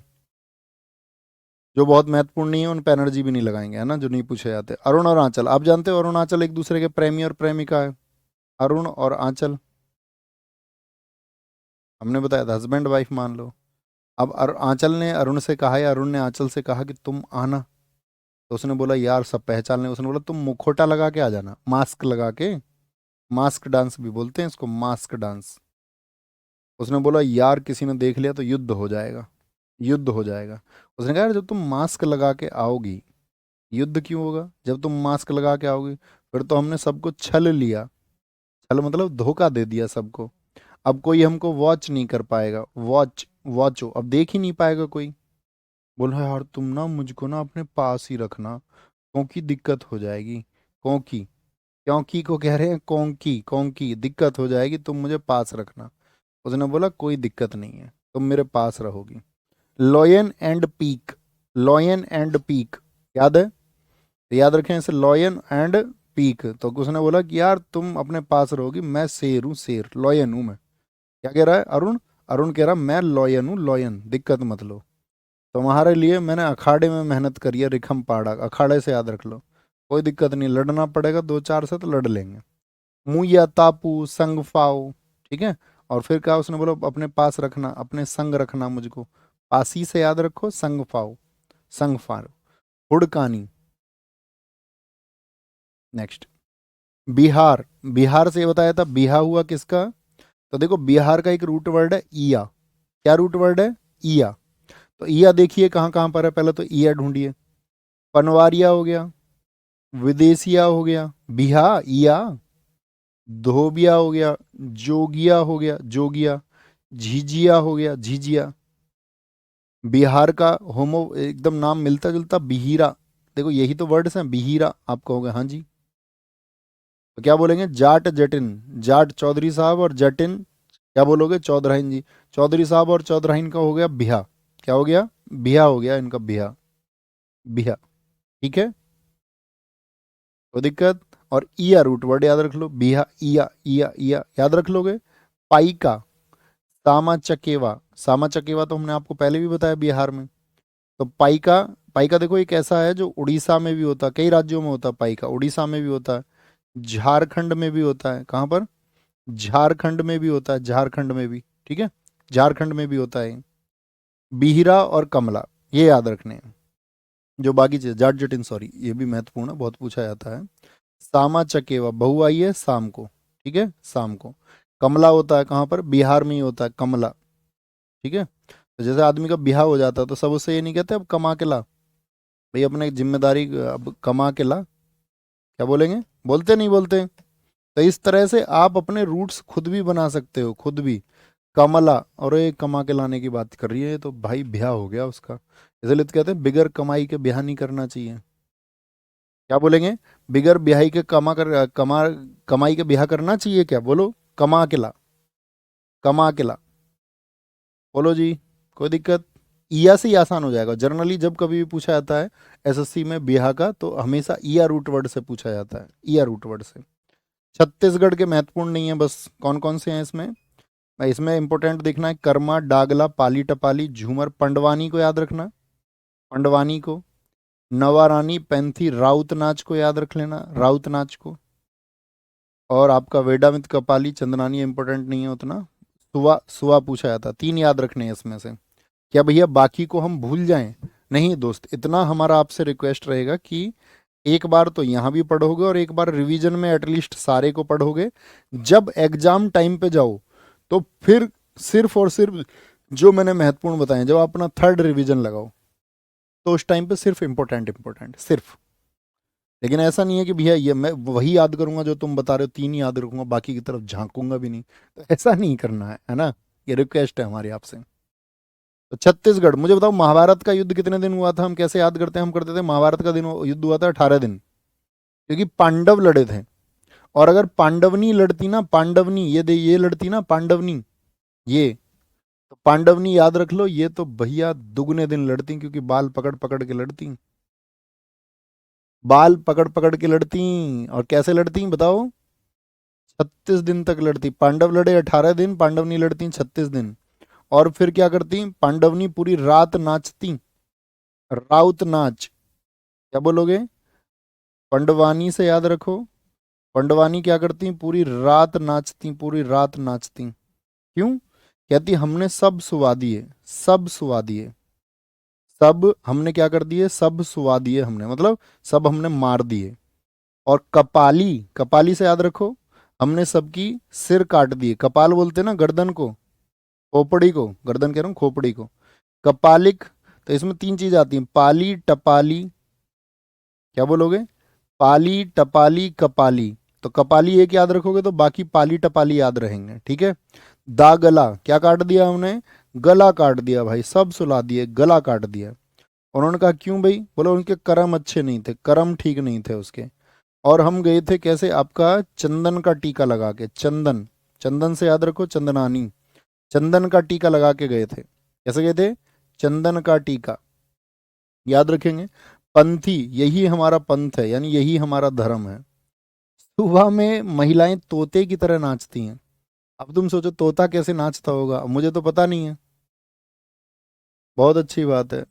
जो बहुत महत्वपूर्ण नहीं है उन पे एनर्जी भी नहीं लगाएंगे, है ना, जो नहीं पूछे जाते। अरुण और आंचल, आप जानते हो अरुणाचल एक दूसरे के प्रेमी और प्रेमिका है, अरुण और आंचल, हमने बताया था हस्बैंड वाइफ मान लो। अब आंचल ने अरुण से कहा या अरुण ने आंचल से कहा कि तुम आना, तो उसने बोला यार सब पहचान लें, उसने बोला तुम मुखोटा लगा के आ जाना, मास्क लगा के, मास्क डांस भी बोलते हैं इसको, मास्क डांस। उसने बोला यार किसी ने देख लिया तो युद्ध हो जाएगा, युद्ध हो जाएगा। उसने कहा यार जब तुम मास्क लगा के आओगी, युद्ध क्यों होगा, जब तुम मास्क लगा के आओगी, फिर तो हमने सबको छल लिया, छल मतलब धोखा दे दिया सबको, अब कोई हमको वॉच नहीं कर पाएगा, वॉच, वॉचो अब देख ही नहीं पाएगा कोई। बोला यार तुम ना मुझको ना अपने पास ही रखना, क्योंकि दिक्कत हो जाएगी, क्योंकि, क्योंकि को कह रहे हैं कौंकी, कौंकी दिक्कत हो जाएगी, तुम मुझे पास रखना। उसने बोला कोई दिक्कत नहीं है, तुम मेरे पास रहोगी। Lion and peak, lion and peak, याद है, तो याद रखें इसे, लॉयन एंड पीक। तो उसने बोला कि यार तुम अपने पास रहोगी, मैं शेर हूँ, शेर, लॉयन हूँ मैं। क्या कह रहा है अरुण, अरुण कह रहा मैं लॉयन हूँ, लॉयन, दिक्कत मत लो, तुम्हारे लिए मैंने अखाड़े में मेहनत करी है, रिखम पाड़ा, अखाड़े से याद रख लो, कोई दिक्कत नहीं, लड़ना पड़ेगा 2-4 से तो लड़ लेंगे। मुया तापू, संग फाओ, ठीक है। और फिर क्या उसने बोला अपने पास रखना, अपने संग रखना मुझको, पासी से याद रखो, संग फाओ, संग फारो, हुड़कानी। नेक्स्ट, बिहार, बिहार से ये बताया था, बिहा हुआ किसका, तो देखो बिहार का एक रूट वर्ड है ईया, क्या रूट वर्ड है, ईया। तो ईया देखिए कहाँ कहाँ पर है, पहले तो ईया ढूंढिए, पनवारिया हो गया, विदेशिया हो गया, बिहा ईया, धोबिया हो गया, जोगिया हो गया, जोगिया, झिझिया हो गया, झिझिया। बिहार का होमो एकदम नाम मिलता जुलता, बिहिरा। देखो यही तो वर्ड्स हैं, बिहिरा आप कहोगे, हाँ जी। तो क्या बोलेंगे? जाट जटिन। जाट चौधरी साहब और जटिन क्या बोलोगे? चौधराइन जी। चौधरी साहब और चौधराइन का हो गया बिहा। क्या हो गया? बिहा हो गया इनका, बिहा। बिहा। ठीक है, कोई दिक्कत? और ईया रूट वर्ड याद रख लो, बिहा, ईया ईया ईया याद रख लोगे। पाइका, सामा चकेवा। सामा चकेवा तो हमने आपको पहले भी बताया बिहार में। तो पाइका, पाइका देखो एक ऐसा है जो उड़ीसा में भी होता है, कई राज्यों में होता है पाइका, उड़ीसा में भी होता है, झारखंड में भी होता है। कहाँ पर? झारखंड में भी होता है, झारखंड में भी, ठीक है, झारखंड में भी होता है। बिहिरा और कमला, ये याद रखने हैं। जो बाकी चीज जाट जटिन, सॉरी, ये भी महत्वपूर्ण है, बहुत पूछा जाता है। सामा चकेवा बहु आई है शाम को, ठीक है, शाम को। कमला होता है कहाँ पर? बिहार में ही होता है कमला, ठीक है। तो जैसे आदमी का बिहार हो जाता है तो सब उससे ये नहीं कहते अब कमा के ला, भाई अपने जिम्मेदारी अब कमा के ला, क्या बोलेंगे? बोलते नहीं बोलते? तो इस तरह से आप अपने रूट्स खुद भी बना सकते हो, खुद भी। कमला, और ये कमा के लाने की बात कर रही है तो भाई ब्याह हो गया उसका, इसलिए तो कहते हैं बिगर कमाई के ब्याह नहीं करना चाहिए। क्या बोलेंगे? बिगर ब्याही के कमाई के ब्याह करना चाहिए क्या? बोलो, कमा के ला, कमा के ला, बोलो जी, कोई दिक्कत? ईया से ही आसान हो जाएगा, जनरली जब कभी भी पूछा जाता है एसएससी में बिहार का तो हमेशा ईया रूट वर्ड से पूछा जाता है, ईया रूट वर्ड से। छत्तीसगढ़ के महत्वपूर्ण नहीं है, बस कौन कौन से हैं इसमें? भाई इसमें इंपॉर्टेंट देखना है, कर्मा, डागला, पाली टपाली, झूमर, पंडवानी को याद रखना, पंडवानी को। नवारानी, पैंथी, राउत नाच को याद रख लेना, राउत नाच को। और आपका वेडामित, कपाली, चंदनानी इंपॉर्टेंट नहीं है उतना। सुवा, सुवा पूछा जाता, तीन याद रखने हैं इसमें से। क्या भैया बाकी को हम भूल जाएं? नहीं दोस्त, इतना हमारा आपसे रिक्वेस्ट रहेगा कि एक बार तो यहाँ भी पढ़ोगे और एक बार रिवीजन में एटलीस्ट सारे को पढ़ोगे। जब एग्जाम टाइम पे जाओ तो फिर सिर्फ और सिर्फ जो मैंने महत्वपूर्ण बताए, जब आप अपना थर्ड रिवीजन लगाओ तो उस टाइम पे सिर्फ इंपॉर्टेंट इंपॉर्टेंट सिर्फ। लेकिन ऐसा नहीं है कि भैया ये मैं वही याद करूंगा जो तुम बता रहे हो, तीन ही याद रखूंगा, बाकी की तरफ झांकूंगा भी नहीं, तो ऐसा नहीं करना है ना। ये रिक्वेस्ट है हमारी आपसे। तो छत्तीसगढ़, मुझे बताओ महाभारत का युद्ध कितने दिन हुआ था? हम कैसे याद करते हैं? हम करते थे महाभारत का दिन युद्ध हुआ था 18 दिन, क्योंकि पांडव लड़े थे। और अगर पांडवनी लड़ती ना, पांडवनी ये लड़ती ना, पांडवनी ये, तो पांडवनी याद रख लो, ये तो भैया दुगने दिन लड़ती, क्योंकि बाल पकड़ पकड़ के लड़ती, बाल पकड़ पकड़ के लड़ती। और कैसे लड़ती बताओ? 36 दिन तक लड़ती। पांडव लड़े 18 दिन, पांडवनी लड़ती 36 दिन। और फिर क्या करती? पांडवनी पूरी रात नाचती, राउत नाच। क्या बोलोगे? पंडवानी से याद रखो, पंडवानी क्या करती? पूरी रात नाचती, पूरी रात नाचती। क्यों? कहती हमने सब सुवा दिए, सब सुवा दिए, सब हमने क्या कर दिए? सब सुवा दिए हमने, मतलब सब हमने मार दिए। और कपाली, कपाली से याद रखो, हमने सबकी सिर काट दिए। कपाल बोलते हैं ना गर्दन को, खोपड़ी को, गर्दन कह रहा हूँ, खोपड़ी को। कपालिक, तो इसमें तीन चीज आती हैं, पाली टपाली, क्या बोलोगे? पाली टपाली कपाली। तो कपाली एक याद रखोगे तो बाकी पाली टपाली याद रहेंगे, ठीक है। दा गला, क्या काट दिया हमने? गला काट दिया भाई, सब सुला दिए, गला काट दिया। उन्होंने कहा क्यों भाई? बोलो उनके कर्म अच्छे नहीं थे, कर्म ठीक नहीं थे उसके। और हम गए थे कैसे? आपका चंदन का टीका लगा के, चंदन, चंदन से याद रखो, चंदनानी, चंदन का टीका लगा के गए थे। कैसे गए थे? चंदन का टीका, याद रखेंगे। पंथी, यही हमारा पंथ है, यानी यही हमारा धर्म है। सुबह में महिलाएं तोते की तरह नाचती हैं। अब तुम सोचो तोता कैसे नाचता होगा, मुझे तो पता नहीं है। बहुत अच्छी बात है,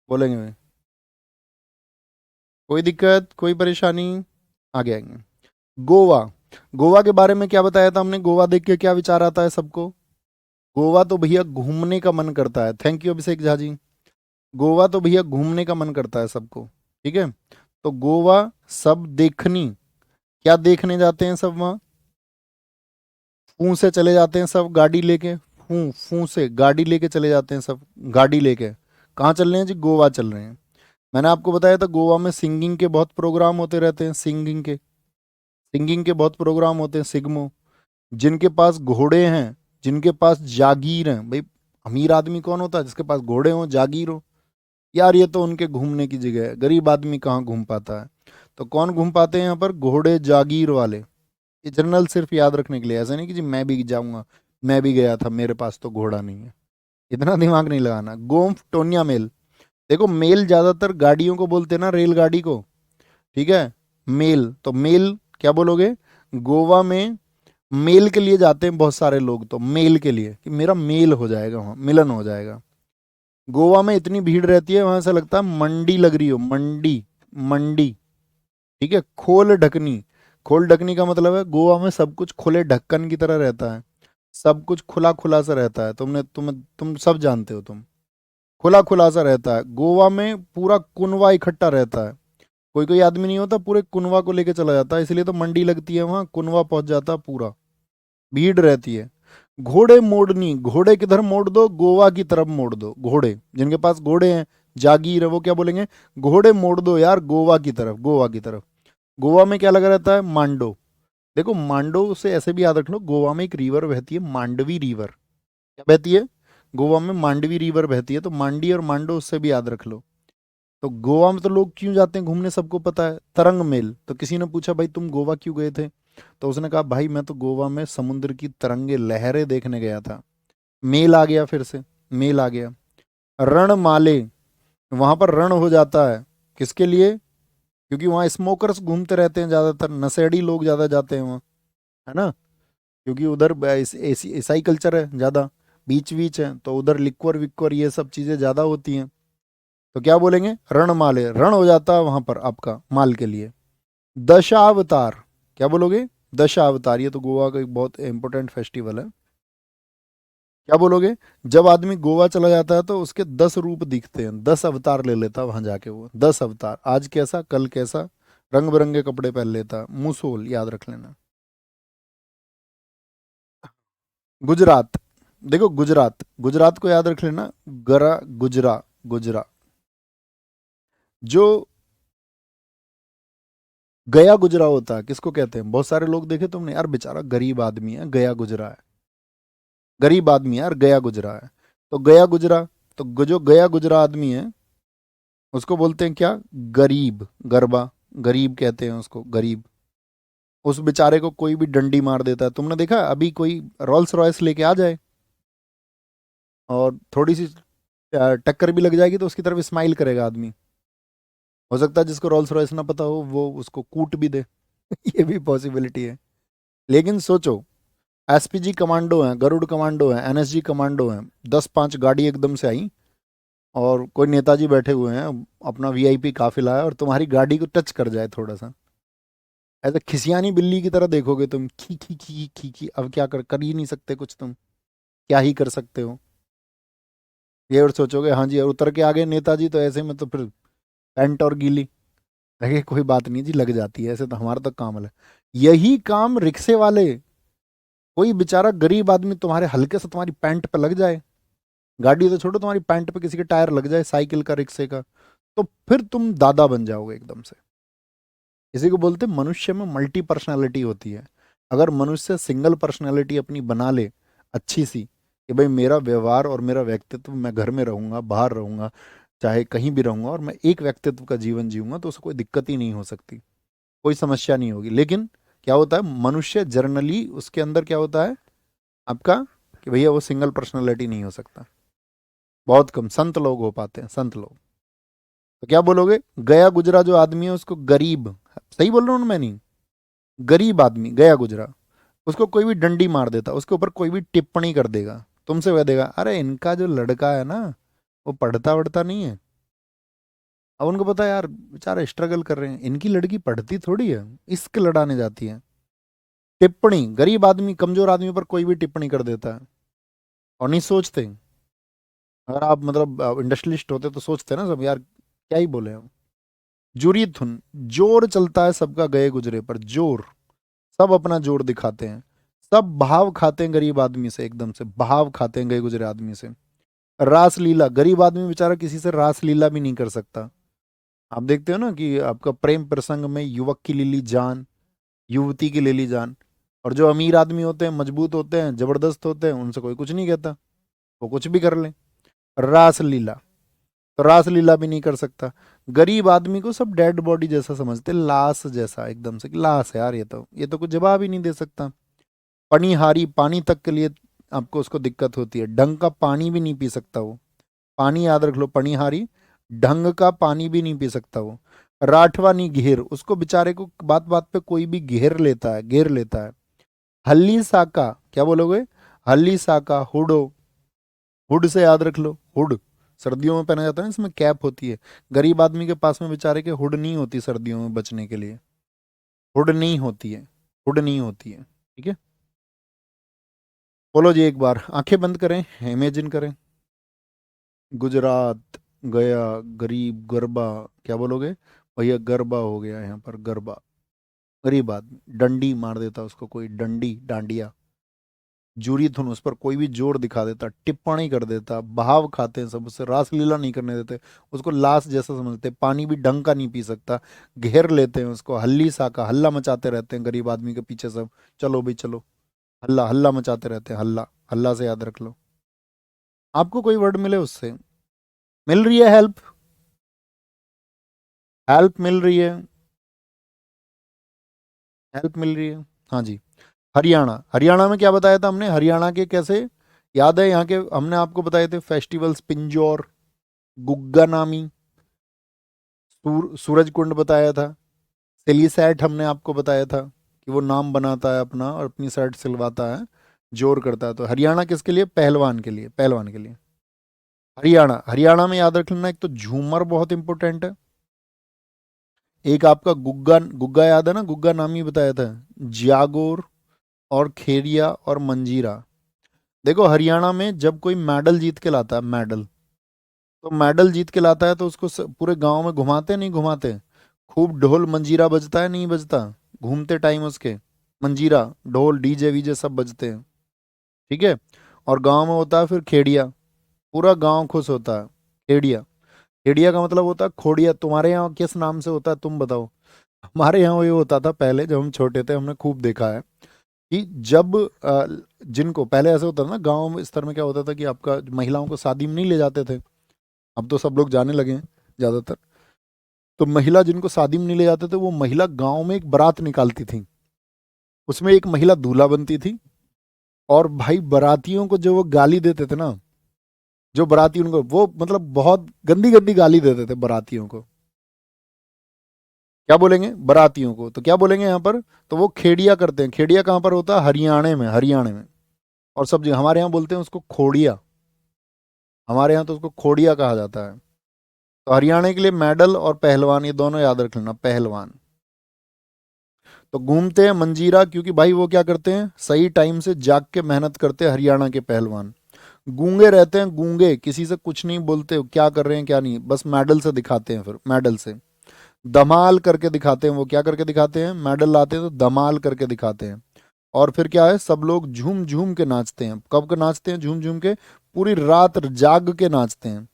बोलेंगे भाई, कोई दिक्कत, कोई परेशानी? आगे आएंगे। गोवा, गोवा के बारे में क्या बताया था हमने? गोवा देख के क्या विचार आता है सबको? गोवा तो भैया घूमने का मन करता है। Thank you Abhishek Jha ji. गोवा तो भैया घूमने का मन करता है सबको, ठीक है। तो गोवा सब देखनी, क्या देखने जाते हैं सब वहाँ? फू से चले जाते हैं सब गाड़ी लेके, फू फू से गाड़ी लेके चले जाते हैं सब, गाड़ी लेके। कहाँ चल रहे हैं जी? गोवा चल रहे हैं। मैंने आपको बताया था गोवा में सिंगिंग के बहुत प्रोग्राम होते रहते हैं, सिंगिंग के बहुत प्रोग्राम होते हैं, सिग्मो। जिनके पास घोड़े हैं, जिनके पास जागीर हैं, भाई अमीर आदमी कौन होता है जिसके पास घोड़े हो, जागीर हो? यार ये तो उनके घूमने की जगह है, गरीब आदमी कहाँ घूम पाता है। तो कौन घूम पाते हैं यहाँ पर? घोड़े जागीर वाले। ये जनरल सिर्फ याद रखने के लिए, ऐसा नहीं कि जी मैं भी जाऊंगा, मैं भी गया था, मेरे पास तो घोड़ा नहीं है। इतना दिमाग नहीं लगाना। गोम्फ टोनिया मेल। देखो मेल ज्यादातर गाड़ियों को बोलते हैं ना, रेलगाड़ी को, ठीक है। मेल तो मेल क्या बोलोगे? गोवा में मेल के लिए जाते हैं बहुत सारे लोग, तो मेल के लिए कि मेरा मेल हो जाएगा, वहाँ मिलन हो जाएगा। गोवा में इतनी भीड़ रहती है, वहां से लगता है मंडी लग रही हो, मंडी, मंडी। ठीक है। खोल ढकनी। खोल ढकनी का मतलब है गोवा में सब कुछ खुले ढक्कन की तरह रहता है, सब कुछ खुला खुला सा रहता है। तुम सब जानते हो, तुम खुला खुला सा रहता है। गोवा में पूरा कुनवा इकट्ठा रहता है, कोई कोई आदमी नहीं होता पूरे कुनवा को लेके चला जाता है, इसलिए तो मंडी लगती है वहां, कुनवा पहुंच जाता है पूरा, भीड़ रहती है। घोड़े मोड़नी, घोड़े किधर मोड़ दो? गोवा की तरफ मोड़ दो। घोड़े, जिनके पास घोड़े हैं, जागीर है, वो क्या बोलेंगे? घोड़े मोड़ दो यार गोवा की तरफ, गोवा की तरफ। गोवा में क्या लगा रहता है? मांडो। देखो मांडो से ऐसे भी याद रख लो, गोवा में एक रिवर बहती है, मांडवी रिवर। क्या बहती है? गोवा में मांडवी रिवर बहती है, तो मांडी और मांडो उससे भी याद रख लो। तो गोवा में तो लोग क्यों जाते हैं घूमने, सबको पता है। तरंग मेल। तो किसी ने पूछा भाई तुम गोवा क्यों गए थे, तो उसने कहा भाई मैं तो गोवा में समुद्र की तरंगे लहरें देखने गया था। मेल आ गया, फिर से मेल आ गया। रण माले, वहां पर रण हो जाता है, किसके लिए? क्योंकि वहां स्मोकर्स घूमते रहते हैं, ज्यादातर नशेड़ी लोग ज्यादा जाते हैं वहाँ, है ना। क्योंकि उधर ईसाई कल्चर है ज्यादा, बीच बीच है, तो उधर लिक्वर विक्वर ये सब चीजें ज्यादा होती हैं। तो क्या बोलेंगे? रण माले, रण हो जाता है वहां पर आपका माल के लिए। दशावतार, क्या बोलोगे? दशावतार, ये तो गोवा का एक बहुत इंपॉर्टेंट फेस्टिवल है। क्या बोलोगे? जब आदमी गोवा चला जाता है तो उसके 10 रूप दिखते हैं, 10 अवतार ले लेता है वहां जाके, वो 10 अवतार, आज कैसा कल कैसा, रंग बिरंगे कपड़े पहन लेता है। मुसोल याद रख लेना। गुजरात। देखो गुजरात, गुजरात को याद रख लेना, गरा गुजरा, गुजरा। जो गया गुजरा होता है, किसको कहते हैं? बहुत सारे लोग देखे तुमने, यार बेचारा गरीब आदमी है, गया गुजरा है, गरीब आदमी है यार, गया गुजरा है। तो गया गुजरा, तो जो गया गुजरा आदमी है उसको बोलते हैं क्या? गरीब, गरबा, गरीब कहते हैं उसको, गरीब। उस बेचारे को कोई भी डंडी मार देता है। तुमने देखा अभी कोई रोल्स रॉयस लेके आ जाए और थोड़ी सी टक्कर भी लग जाएगी तो उसकी तरफ स्माइल करेगा आदमी। हो सकता है जिसको रोल्स रॉयस ना पता हो वो उसको कूट भी दे। ये भी पॉसिबिलिटी है। लेकिन सोचो, एसपीजी कमांडो हैं, गरुड़ कमांडो हैं, एनएसजी कमांडो हैं, 10-5 गाड़ी एकदम से आई और कोई नेताजी बैठे हुए हैं, अपना वीआईपी काफिला है, और तुम्हारी गाड़ी को टच कर जाए थोड़ा सा, ऐसे खिसियानी बिल्ली की तरह देखोगे तुम, खी खी खी खी खी। अब क्या कर ही नहीं सकते कुछ तुम, क्या ही कर सकते हो? ये और सोचोगे हाँ जी, और उतर के आगे नेताजी, तो ऐसे में तो फिर पैंट और गीली लगे, कोई बात नहीं जी, लग जाती है, ऐसे तो हमारा तो काम है। यही काम रिक्शे वाले, कोई बेचारा गरीब आदमी तुम्हारे हल्के से तुम्हारी पैंट पे लग जाए, गाड़ी तो छोड़ो, तुम्हारी पैंट पे किसी के टायर लग जाए, साइकिल का, रिक्शे का, तो फिर तुम दादा बन जाओगे एकदम से। इसी को बोलते हैं मनुष्य में मल्टी पर्सनैलिटी होती है। अगर मनुष्य सिंगल पर्सनैलिटी अपनी बना ले अच्छी सी, कि भाई मेरा व्यवहार और मेरा व्यक्तित्व, मैं घर में रहूंगा, बाहर रहूंगा, चाहे कहीं भी रहूंगा, और मैं एक व्यक्तित्व का जीवन जीऊंगा, तो उसको कोई दिक्कत ही नहीं हो सकती, कोई समस्या नहीं होगी। लेकिन क्या होता है, मनुष्य जर्नली उसके अंदर क्या होता है आपका, कि भैया वो सिंगल पर्सनैलिटी नहीं हो सकता। बहुत कम संत लोग हो पाते हैं, संत लोग। तो क्या बोलोगे? गया गुजरा जो आदमी है उसको गरीब, सही बोल रहा हूँ ना मैं? नहीं, गरीब आदमी गया गुजरा, उसको कोई भी डंडी मार देता, उसके ऊपर कोई भी टिप्पणी कर देगा, तुमसे कह देगा अरे इनका जो लड़का है ना वो पढ़ता वढ़ता नहीं है। अब उनको पता है यार बेचारा स्ट्रगल कर रहे हैं, इनकी लड़की पढ़ती थोड़ी है, इश्क लड़ाने जाती है। टिप्पणी, गरीब आदमी कमजोर आदमी पर कोई भी टिप्पणी कर देता है, और नहीं सोचते। अगर आप मतलब इंडस्ट्रियलिस्ट होते तो सोचते ना सब, यार क्या ही बोले हम। जुरी धुन, जोर चलता है सबका गए गुजरे पर, जोर, सब अपना जोर दिखाते हैं, सब भाव खाते हैं गरीब आदमी से, एकदम से भाव खाते हैं गए गुजरे आदमी से। रास लीला, गरीब आदमी बेचारा किसी से रास लीला भी नहीं कर सकता, आप देखते हो ना कि आपका प्रेम प्रसंग में युवक की ले ली जान, युवती की ले ली जान। और जो अमीर आदमी होते हैं, मजबूत होते हैं, जबरदस्त होते हैं, उनसे कोई कुछ नहीं कहता, वो कुछ भी कर ले। रास लीला, तो रास लीला भी नहीं कर सकता। गरीब आदमी को सब डेड बॉडी जैसा समझते, लाश जैसा एकदम से, कि लाश है यार, ये तो कुछ जवाब ही नहीं दे सकता। पनिहारी, पानी तक के लिए आपको उसको दिक्कत होती है, ढंग का पानी भी नहीं पी सकता वो। पानी याद रख लो, पनिहारी ढंग का पानी भी नहीं पी सकता वो। राठवा नहीं घेर, उसको बेचारे को बात बात पे कोई भी घेर लेता है, घेर लेता है। हल्ली साका, क्या बोलोगे? हल्ली साका, हुडो, हुड से याद रख लो, हुड सर्दियों में पहना जाता है ना, इसमें कैप होती है। गरीब आदमी के पास में बेचारे के हुड नहीं होती सर्दियों में बचने के लिए, हुड नहीं होती है, हुड नहीं होती है। ठीक है, बोलो जी एक बार, आंखें बंद करें, इमेजिन करें। गुजरात, गया, गरीब, गरबा, क्या बोलोगे? भैया गरबा हो गया यहाँ पर, गरबा। गरीब आदमी, डंडी मार देता उसको कोई, डंडी, डांडिया, जूरी धुन, उस पर कोई भी जोर दिखा देता, टिप्पणी कर देता, बहाव खाते हैं सब उससे, रासलीला नहीं करने देते, उसको लाश जैसा समझते, पानी भी ढंग का नहीं पी सकता, घेर लेते हैं उसको, हल्ली सा का, हल्ला मचाते रहते हैं गरीब आदमी के पीछे सब, चलो भाई चलो, हल्ला हल्ला मचाते रहते हैं, हल्ला, हल्ला से याद रख लो। आपको कोई वर्ड मिले उससे, मिल रही है हेल्प, हेल्प मिल रही है, हेल्प मिल रही है। हाँ जी। हरियाणा, हरियाणा में क्या बताया था हमने, हरियाणा के कैसे, याद है यहाँ के हमने आपको बताए थे फेस्टिवल्स, पिंजौर, गुग्गा नामी, सूरज कुंड बताया था, सेलिसैट हमने आपको बताया था कि वो नाम बनाता है अपना और अपनी शर्ट सिलवाता है, जोर करता है। तो हरियाणा किसके लिए? पहलवान के लिए, पहलवान के लिए। हरियाणा, हरियाणा में याद रखना, एक तो झूमर बहुत इंपॉर्टेंट है, एक आपका गुग्गा, गुग्गा याद है ना, गुग्गा नाम ही बताया था, जागोर और खेरिया और मंजीरा। देखो हरियाणा में जब कोई मेडल जीत के लाता है, मेडल, तो मेडल जीत के लाता है तो उसको पूरे गांव में घुमाते नहीं घुमाते, खूब ढोल मंजीरा बजता है नहीं बजता, घूमते टाइम उसके मंजीरा, ढोल, डीजे वीजे सब बजते हैं। ठीक है, और गांव में होता है फिर खेड़िया, पूरा गांव खुश होता है। खेड़िया, खेड़िया का मतलब होता है खोड़िया। तुम्हारे यहाँ किस नाम से होता है तुम बताओ? हमारे यहाँ ये होता था पहले जब हम छोटे थे, हमने खूब देखा है कि जब जिनको पहले ऐसे होता था ना गांव स्तर में, क्या होता था कि आपका महिलाओं को शादी में नहीं ले जाते थे, अब तो सब लोग जाने लगे हैं ज्यादातर। तो महिला जिनको शादी में नहीं ले जाते थे, वो महिला गांव में एक बारात निकालती थी, उसमें एक महिला दूल्हा बनती थी, और भाई बारातियों को जो वो गाली देते थे ना, जो बाराती उनको, वो मतलब बहुत गंदी गंदी गाली देते थे बारातियों को। क्या बोलेंगे बारातियों को? तो क्या बोलेंगे यहाँ पर? तो वो खेड़िया करते हैं। खेड़िया कहाँ पर होता है? हरियाणा में, हरियाणा में। और सब जगह हमारे यहाँ बोलते हैं उसको खोड़िया, हमारे यहाँ तो उसको खोड़िया कहा जाता है। तो हरियाणा के लिए मेडल और पहलवान, ये दोनों याद रख लेना, पहलवान। तो घूमते हैं मंजीरा, क्योंकि भाई वो क्या करते हैं, सही टाइम से जाग के मेहनत करते हैं हरियाणा के पहलवान। गूंगे रहते हैं, गूंगे, किसी से कुछ नहीं बोलते क्या कर रहे हैं क्या नहीं, बस मेडल से दिखाते हैं, फिर मेडल से धमाल करके दिखाते हैं। वो क्या करके दिखाते हैं? मेडल लाते हैं तो धमाल करके दिखाते हैं। और फिर क्या है, सब लोग झूम झूम के नाचते हैं। कब के नाचते हैं झूम झूम के? पूरी रात जाग के नाचते हैं,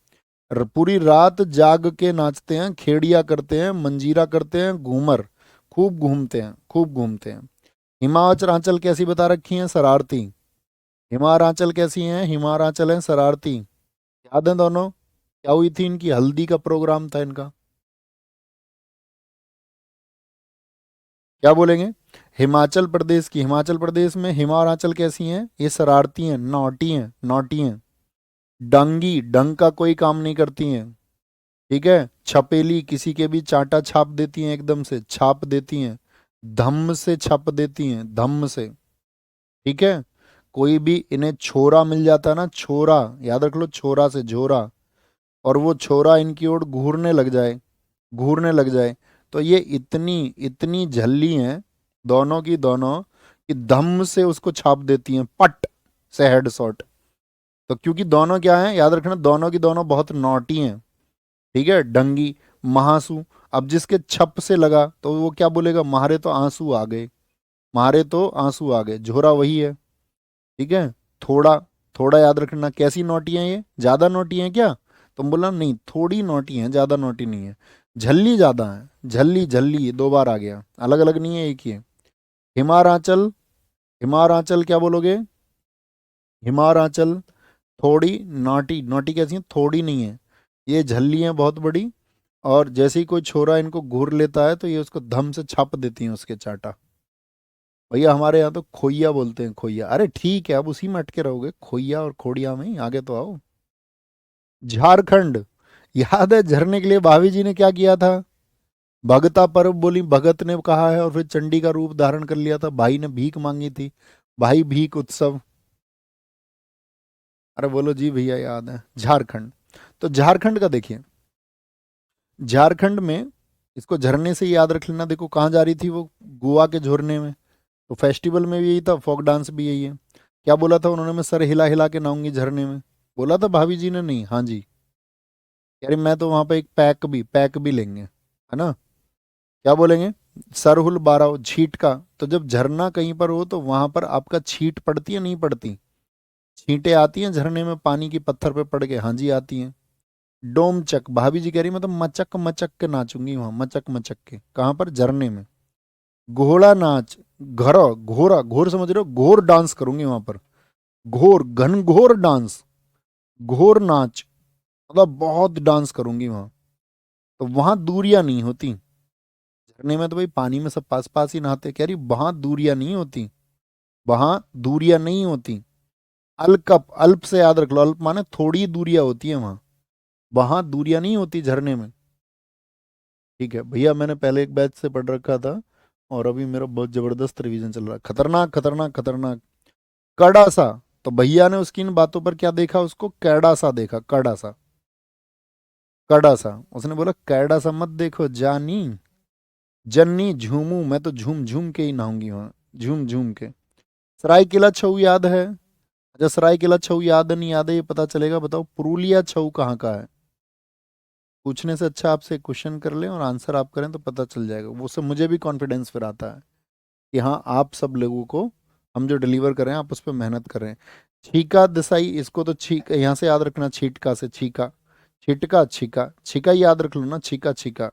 पूरी रात जाग के नाचते हैं, खेड़िया करते हैं, मंजीरा करते हैं, घूमर, खूब घूमते हैं, खूब घूमते हैं। हिमाचल कैसी बता रखी हैं? शरारती। हिमाचल कैसी हैं? हिमाचल है शरारती। याद है दोनों? क्या हुई थी इनकी? हल्दी का प्रोग्राम था इनका। क्या बोलेंगे? हिमाचल प्रदेश की, हिमाचल प्रदेश में हिमाचल कैसी हैं? ये शरारती हैं, नौटी हैं, नौटी हैं। डंगी, डंग का कोई काम नहीं करती हैं। ठीक है, छपेली, किसी के भी चांटा छाप देती हैं, एकदम से छाप देती हैं, धम्म से छाप देती हैं, धम्म से। ठीक है, कोई भी इन्हें छोरा मिल जाता है ना, छोरा, याद रख लो, छोरा से झोरा, और वो छोरा इनकी ओर घूरने लग जाए, घूरने लग जाए, तो ये इतनी इतनी झल्ली हैं दोनों की दोनों, कि धम्म से उसको छाप देती हैं, पट से हेडशॉट। तो क्योंकि दोनों क्या हैं, याद रखना, दोनों की दोनों बहुत नॉटी हैं। ठीक है, डंगी, महासू। अब जिसके छप से लगा तो वो क्या बोलेगा? मारे तो आंसू आ गए, मारे तो आंसू आ गए, झोरा वही है। ठीक है, थोड़ा, थोड़ा याद रखना, कैसी नोटी है ये? ज्यादा नोटी है क्या? तुम बोला नहीं, थोड़ी नोटी है, ज्यादा नोटी नहीं है। झल्ली ज्यादा है, झल्ली झल्ली 2 बार आ गया, अलग अलग नहीं है, एक ही है। हिमारांचल, हिमारांचल क्या बोलोगे? हिमारांचल। थोड़ी, नोटी, नोटी कैसी है? थोड़ी नहीं है, ये झल्ली है बहुत बड़ी। और जैसे ही कोई छोरा इनको घूर लेता है तो ये उसको धम से छाप देती हैं उसके चाटा। भैया हमारे यहाँ तो खोइया बोलते हैं, खोइया। अरे ठीक है, अब उसी में अटके रहोगे, खोइया और खोड़िया में ही, आगे तो आओ। झारखंड। याद है झरने के लिए भाभी जी ने क्या किया था? भगता पर्व बोली, भगत ने कहा है, और फिर चंडी का रूप धारण कर लिया था, भाई ने भीख मांगी थी, भाई भीख उत्सव। अरे बोलो जी भैया, याद है झारखंड। तो झारखंड का देखिए, झारखंड में, इसको झरने से ही याद रख लेना। देखो कहाँ जा रही थी वो, गोवा के झरने में। तो फेस्टिवल में भी यही था, फोक डांस भी यही है। क्या बोला था उन्होंने? मैं सर हिला हिला के नहाऊंगी झरने में, बोला था भाभी जी ने? नहीं, हाँ जी। कह रही मैं तो वहां पे एक पैक भी लेंगे, है ना? क्या बोलेंगे? सरहुल बाराव, छीट का। तो जब झरना कहीं पर हो तो वहां पर आपका छींट पड़ती है नहीं पड़ती? छींटे आती हैं झरने में पानी की, पत्थर पे पड़ के, हाँ जी आती हैं। डोमचक, भाभी जी कह रही मैं तो मचक मचक के नाचूंगी वहां, मचक मचक के। कहाँ पर? झरने में। घोड़ा नाच, घोरा, घोरा, घोर समझ रहे हो? घोर डांस करूंगी वहां पर, घोर, घनघोर डांस, घोर नाच, मतलब बहुत डांस करूंगी वहां। तो वहां दूरियां नहीं होती। झरने में तो भाई पानी में सब पास पास ही नहाते, कह रही वहां दूरियां नहीं होती, वहां दूरियां नहीं होती। अल्कप, अल्प से याद रख लो, अल्प माने थोड़ी दूरियां होती है वहां, वहां दूरियां नहीं होती झरने में। ठीक है भैया, मैंने पहले एक बैच से पढ़ रखा था, और अभी मेरा बहुत जबरदस्त रिवीजन चल रहा है, खतरनाक खतरनाक खतरनाक। कड़ा सा। तो भैया ने उसकी इन बातों पर क्या देखा? उसको कैड़ा सा देखा, कड़ा सा, कड़ा सा। उसने बोला कैड़ा सा मत देखो जानी, जन्नी झूमू, मैं तो झूम झूम के ही नहाऊंगी वहां, झूम झूम के। सराय किला छऊ याद है? अच्छा, सराय किला छऊ याद है नहीं याद है ये पता चलेगा, बताओ पुरुलिया छऊ कहाँ का है? पूछने से अच्छा आपसे क्वेश्चन कर लें और आंसर आप करें तो पता चल जाएगा, वो सब मुझे भी कॉन्फिडेंस फिर आता है कि हाँ आप सब लोगों को हम जो डिलीवर कर रहे हैं आप उस पर मेहनत कर रहे हैं। छीका दसाई, इसको तो छीक यहाँ से याद रखना, छीटका से छीका, छिटका छीका, छीका ही याद रख लो ना, छीका छीका।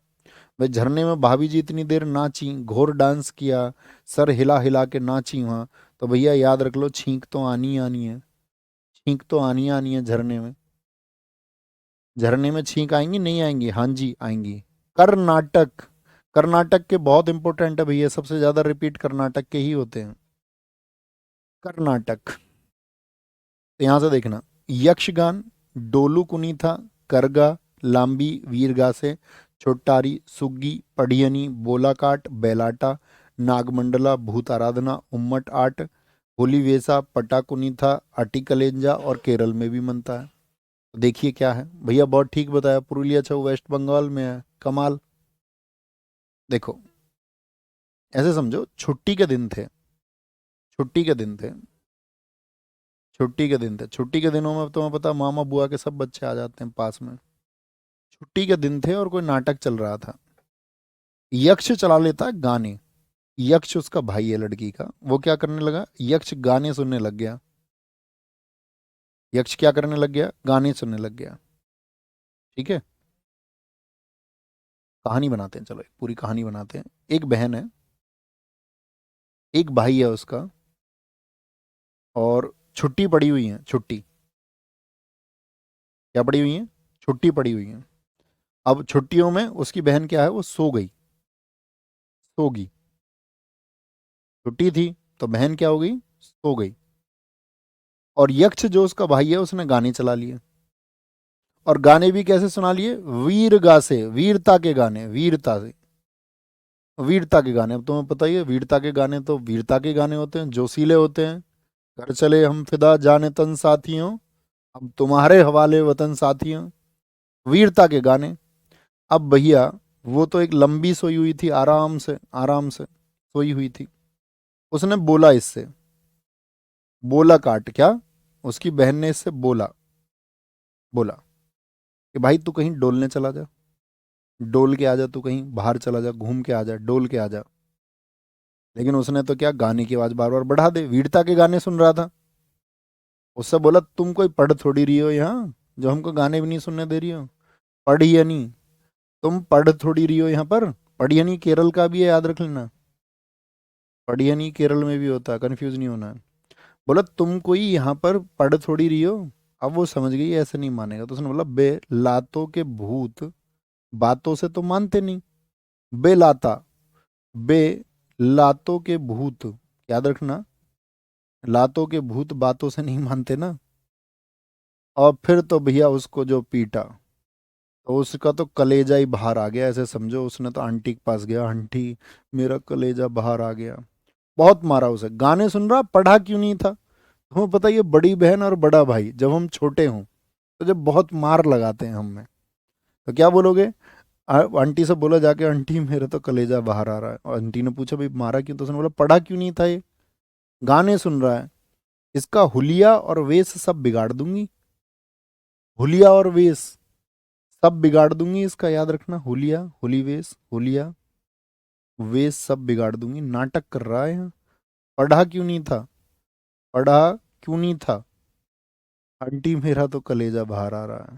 भाई झरने में भाभी जी इतनी देर नाची, घोर डांस किया, सर हिला हिला के नाची वहां, तो भैया याद रख लो छींक तो आनी आनी है, छींक तो आनी आनी है झरने में। झरने में छींक आएंगी नहीं आएंगी? हाँ जी आएंगी। कर्नाटक, कर्नाटक के बहुत इंपॉर्टेंट है भैया, सबसे ज्यादा रिपीट कर्नाटक के ही होते हैं। कर्नाटक। तो यहां से देखना, यक्षगान, डोलू कुनीथा, करगा, लांबी, वीरगासे, छोटारी, सुग्गी, पढ़ियनी, बोलाकाट, बेलाटा, नागमंडला, भूत आराधना, उम्मट आट, होली वेसा, पटाकुनीथा, अटिकलेंजा, और केरल में भी मनता है। देखिए क्या है भैया, बहुत ठीक बताया, पुरुलिया छऊ वेस्ट बंगाल में है, कमाल। देखो ऐसे समझो, छुट्टी के दिन थे, छुट्टी के दिन थे, छुट्टी के दिन थे, छुट्टी के दिनों में तुम्हें पता मामा बुआ के सब बच्चे आ जाते हैं पास में। छुट्टी के दिन थे और कोई नाटक चल रहा था, यक्ष चला लेता है गाने। यक्ष उसका भाई है लड़की का, वो क्या करने लगा? यक्ष गाने सुनने लग गया। यक्ष क्या करने लग गया? गाने सुनने लग गया। ठीक है, कहानी बनाते हैं, चलो एक पूरी कहानी बनाते हैं। एक बहन है, एक भाई है उसका, और छुट्टी पड़ी हुई है, छुट्टी। क्या पड़ी हुई है? छुट्टी पड़ी हुई है। अब छुट्टियों में उसकी बहन क्या है, वो सो गई, सोगी। छुट्टी थी तो बहन क्या हो गई? सो गई। और यक्ष जो उसका भाई है उसने गाने चला लिए, और गाने भी कैसे सुना लिए? वीरगा से, वीरता के गाने, वीरता से, वीरता के गाने। अब तुम्हें पता ही है वीरता के गाने तो वीरता के गाने होते हैं, जोशीले होते हैं। घर चले हम फिदा जाने तन साथियों, अब तुम्हारे हवाले वतन साथियों, वीरता के गाने। अब भैया वो तो एक लंबी सोई हुई थी, आराम से, आराम से सोई हुई थी। उसने बोला इससे, बोला काट क्या, उसकी बहन ने इससे बोला, बोला कि भाई तू कहीं डोलने चला जा, डोल के आ जा, तू कहीं बाहर चला जा, घूम के आ जा, डोल के आ जा। लेकिन उसने तो क्या, गाने की आवाज बार बार बढ़ा दे, वीरता के गाने सुन रहा था। उससे बोला तुम कोई पढ़ थोड़ी रही हो यहाँ, जो हमको गाने भी नहीं सुनने दे रही हो, पढ़ ही या नहीं? तुम पढ़ थोड़ी रही हो यहाँ पर, पढ़ियनी केरल का भी है, याद रख लेना। पढ़ियनी केरल में भी होता है, कंफ्यूज नहीं होना है। बोला तुम कोई यहाँ पर पढ़ थोड़ी रही हो। अब वो समझ गई ऐसे नहीं मानेगा, तो उसने बोला बे लातों के भूत बातों से तो मानते नहीं। बे लाता, बे लातों के भूत, याद रखना, लातों के भूत बातों से नहीं मानते ना। और फिर तो भैया उसको जो पीटा, तो उसका तो कलेजा ही बाहर आ गया, ऐसे समझो उसने तो आंटी के पास गया, आंटी मेरा कलेजा बाहर आ गया। बहुत मारा उसे। गाने सुन रहा, पढ़ा क्यों नहीं था। तुम्हें पता है ये बड़ी बहन और बड़ा भाई जब हम छोटे हों तो जब बहुत मार लगाते हैं हमें, तो क्या बोलोगे। आंटी से बोला जाके, आंटी मेरे तो कलेजा बाहर आ रहा है। और आंटी ने पूछा भाई मारा क्यों, तो उसने बोला पढ़ा क्यों नहीं था, ये गाने सुन रहा है, इसका हुलिया और वेश सब बिगाड़ दूंगी। हुलिया और वेश सब बिगाड़ दूंगी इसका, याद रखना। हुलिया, हुली वेश, हुलिया वेश सब बिगाड़ दूंगी। नाटक कर रहा है यहाँ। पढ़ा क्यों नहीं था, पढ़ा क्यों नहीं था, आंटी मेरा तो कलेजा बाहर आ रहा है।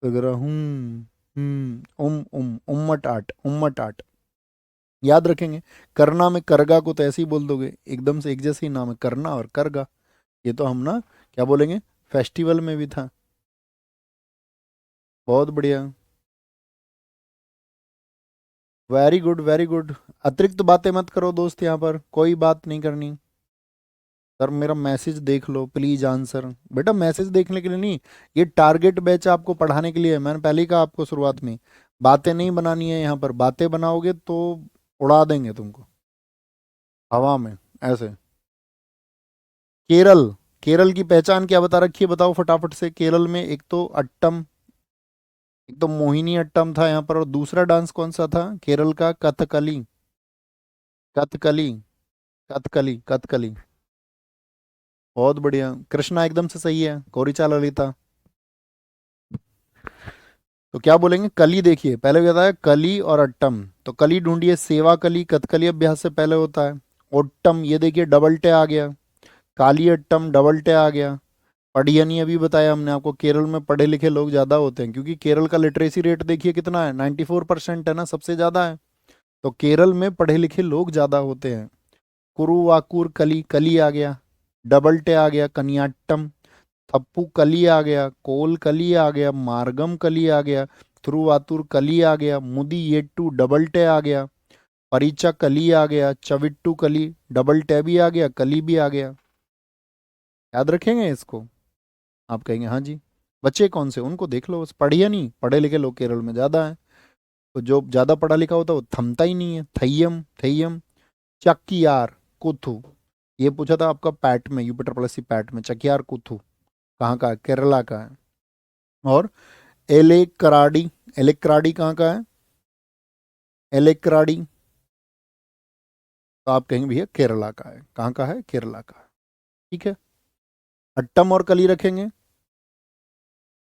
तो कह रहा उम्मट आट, उम्मट आट। याद रखेंगे। करना में करगा को तो ऐसे ही बोल दोगे, एकदम से एक जैसे ही नाम है, करना और करगा। ये तो हम ना क्या बोलेंगे, फेस्टिवल में भी था। बहुत बढ़िया, वेरी गुड वेरी गुड। अतिरिक्त बातें मत करो दोस्त, यहाँ पर कोई बात नहीं करनी। सर मेरा मैसेज देख लो प्लीज आंसर। बेटा मैसेज देखने के लिए नहीं, ये टारगेट बैच आपको पढ़ाने के लिए है। मैंने पहले ही कहा आपको शुरुआत में, बातें नहीं बनानी है यहाँ पर। बातें बनाओगे तो उड़ा देंगे तुमको हवा में ऐसे। केरल, केरल की पहचान क्या बता रखी है, बताओ फटाफट से। केरल में एक तो अट्टम, एक तो मोहिनी अट्टम था यहाँ पर, और दूसरा डांस कौन सा था केरल का, कथकली। कथकली, कथकली, कथकली। बहुत बढ़िया, कृष्णा एकदम से सही है। कोरिचा ललिता। तो क्या बोलेंगे, कली देखिए, पहले भी बताया कली और अट्टम। तो कली ढूंढिए, सेवा कली कथकली अभ्यास से पहले होता है। ओट्टम ये देखिए डबल टे आ गया। काली अट्टम डबल टे आ गया। पढ़ियनी अभी बताया हमने आपको, केरल में पढ़े लिखे लोग ज़्यादा होते हैं, क्योंकि केरल का लिटरेसी रेट देखिए कितना है, 94% है ना, सबसे ज़्यादा है। तो केरल में पढ़े लिखे लोग ज़्यादा होते हैं। कुरुवाकुर कली, कली आ गया। डबल टे आ गया, कनियाट्टम। थप्पू कली आ गया, कोल कली आ गया, मार्गम कली आ गया, थ्रुवातुर कली आ गया, मुदी येट्टू डबल टे आ गया, परिचा कली आ गया, चविट्टू कली डबल टे भी आ गया, कली भी आ गया। याद रखेंगे इसको। आप कहेंगे हाँ जी। बच्चे कौन से, उनको देख लो बस, पढ़िए नहीं, पढ़े लिखे लोग केरल में ज़्यादा हैं। तो जो ज़्यादा पढ़ा लिखा होता है वो थमता ही नहीं है। थैयम, थैयम। चक्कियार कुथु, ये पूछा था आपका पैट में, यूपी ट्रिपल एससी पैट में। चकियार कुथु कहाँ का है, केरला का है। और एलेक्राडी, एलेक्राडी कहाँ का है, एलेक्राडी, तो आप कहेंगे भैया केरला का है। कहाँ का है, केरला का है। ठीक है। अट्टम और कली रखेंगे।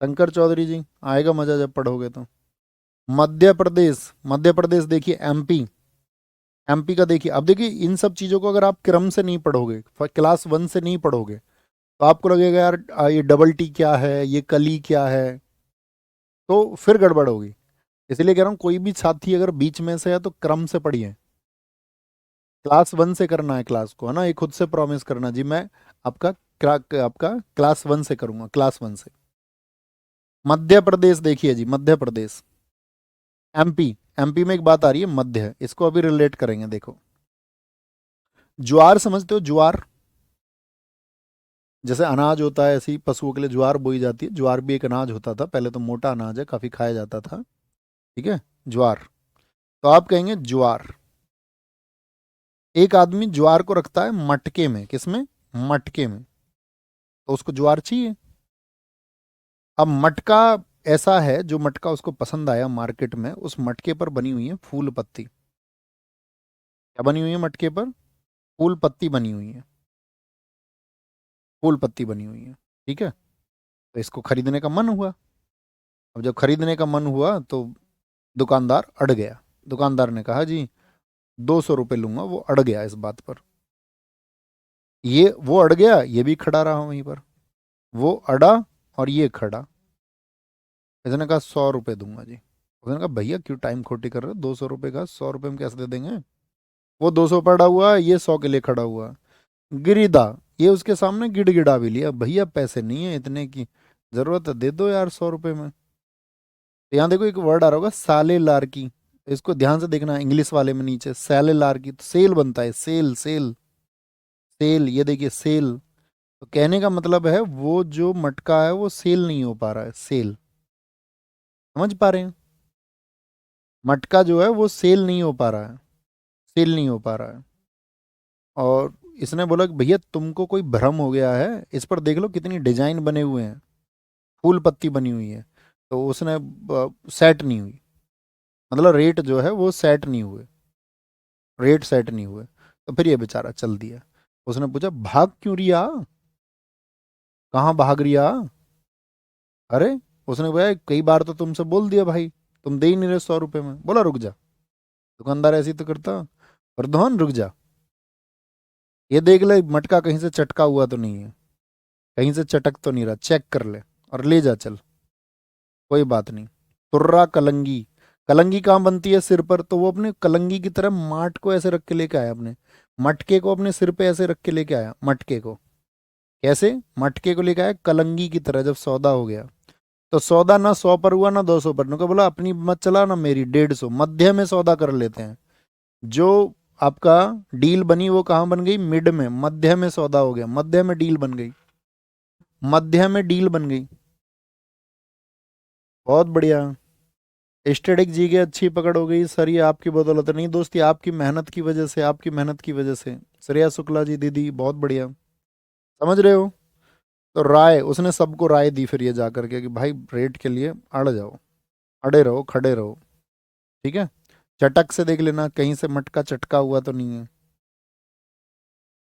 शंकर चौधरी जी, आएगा मजा जब पढ़ोगे तो। मध्य प्रदेश, मध्य प्रदेश देखिए, एमपी, एमपी का देखिए। अब देखिए इन सब चीज़ों को अगर आप क्रम से नहीं पढ़ोगे, क्लास 1 से नहीं पढ़ोगे, तो आपको लगेगा यार ये डबल टी क्या है, ये कली क्या है, तो फिर गड़बड़ होगी। इसलिए कह रहा हूँ कोई भी साथी अगर बीच में से है तो क्रम से पढ़िए। क्लास 1 से करना है क्लास को, है ना, ये खुद से प्रॉमिस करना जी, मैं आपका आपका क्लास 1 से करूंगा, क्लास 1 से। मध्य प्रदेश देखिए जी, मध्य प्रदेश। एमपी, एमपी में एक बात आ रही है मध्य है, इसको अभी रिलेट करेंगे। देखो ज्वार समझते हो, ज्वार जैसे अनाज होता है, ऐसे ही पशुओं के लिए ज्वार बोई जाती है। ज्वार भी एक अनाज होता था पहले, तो मोटा अनाज है, काफी खाया जाता था। ठीक है, ज्वार। तो आप कहेंगे ज्वार। एक आदमी ज्वार को रखता है मटके में, किसमें, मटके में, तो उसको ज्वार चाहिए। अब मटका ऐसा है, जो मटका उसको पसंद आया मार्केट में, उस मटके पर बनी हुई है फूल पत्ती। क्या बनी हुई है मटके पर, फूल पत्ती बनी हुई है, फूल पत्ती बनी हुई है। ठीक है। तो इसको खरीदने का मन हुआ। अब जब खरीदने का मन हुआ तो दुकानदार अड़ गया। दुकानदार ने कहा जी 200 रुपये लूंगा, वो अड़ गया इस बात पर। ये वो अड़ गया, ये भी खड़ा रहा वहीं पर। वो अड़ा और ये खड़ा। इसने कहा 100 रुपये दूंगा जी। उसने कहा भैया क्यों टाइम खोटी कर रहे हो, 200 रुपये का 100 रुपये में कैसे दे देंगे। वो 200 पड़ा हुआ, ये 100 के लिए खड़ा हुआ। गिरिदा, ये उसके सामने गिड़गिड़ा भी लिया, भैया पैसे नहीं है इतने की, जरूरत है दे दो यार 100 रुपये में। तो यहाँ देखो एक वर्ड आ रहा होगा साले लार की, इसको ध्यान से देखना, इंग्लिश वाले में नीचे साले लार की, तो सेल बनता है, सेल सेल सेल, ये देखिए सेल। तो कहने का मतलब है वो जो मटका है वो सेल नहीं हो पा रहा है, सेल। समझ पा रहे हैं, मटका जो है वो सेल नहीं हो पा रहा है, सेल नहीं हो पा रहा है। और इसने बोला कि भैया तुमको कोई भ्रम हो गया है, इस पर देख लो कितनी डिजाइन बने हुए हैं, फूल पत्ती बनी हुई है। तो उसने सेट नहीं हुई, मतलब रेट जो है वो सेट नहीं हुए, रेट सेट नहीं हुए। तो फिर ये बेचारा चल दिया। उसने पूछा भाग क्यों रिया, कहाँ भाग रिया। अरे, उसने बोला कई बार तो तुमसे बोल दिया भाई, तुम दे ही नहीं रहे 100 रुपये में। बोला रुक जा, दुकानदार ऐसे ही तो करता, प्रधान रुक जा, ये देख ले मटका कहीं से चटका हुआ तो नहीं है, कहीं से चटक तो नहीं रहा, चेक कर ले और ले जा चल, कोई बात नहीं। तुर्रा कलंगी, कलंगी कहाँ बनती है, सिर पर, तो वो अपने कलंगी की तरह माट को ऐसे रख के लेके आया, अपने मटके को अपने सिर पे ऐसे रख के लेके आया, मटके को कैसे, मटके को लेके आया कलंगी की तरह। जब सौदा हो गया तो सौदा ना 100 पर हुआ ना 200 पर, उन्होंने बोला अपनी मत चला ना मेरी, 150, मध्य में सौदा कर लेते हैं। जो आपका डील बनी वो कहाँ बन गई, मिड में, मध्य में सौदा हो गया, मध्य में डील बन गई, मध्य में डील बन गई। बहुत बढ़िया, स्टेटिक जी के अच्छी पकड़ हो गई सर, ये आपकी बदौलत नहीं दोस्त, ये आपकी मेहनत की वजह से, आपकी मेहनत की वजह से। श्रेया शुक्ला जी दीदी बहुत बढ़िया, समझ रहे हो। तो राय, उसने सबको राय दी फिर ये जा करके कि भाई रेट के लिए अड़ जाओ, अड़े रहो, खड़े रहो, ठीक है। चटक से देख लेना कहीं से मटका चटका हुआ तो नहीं है।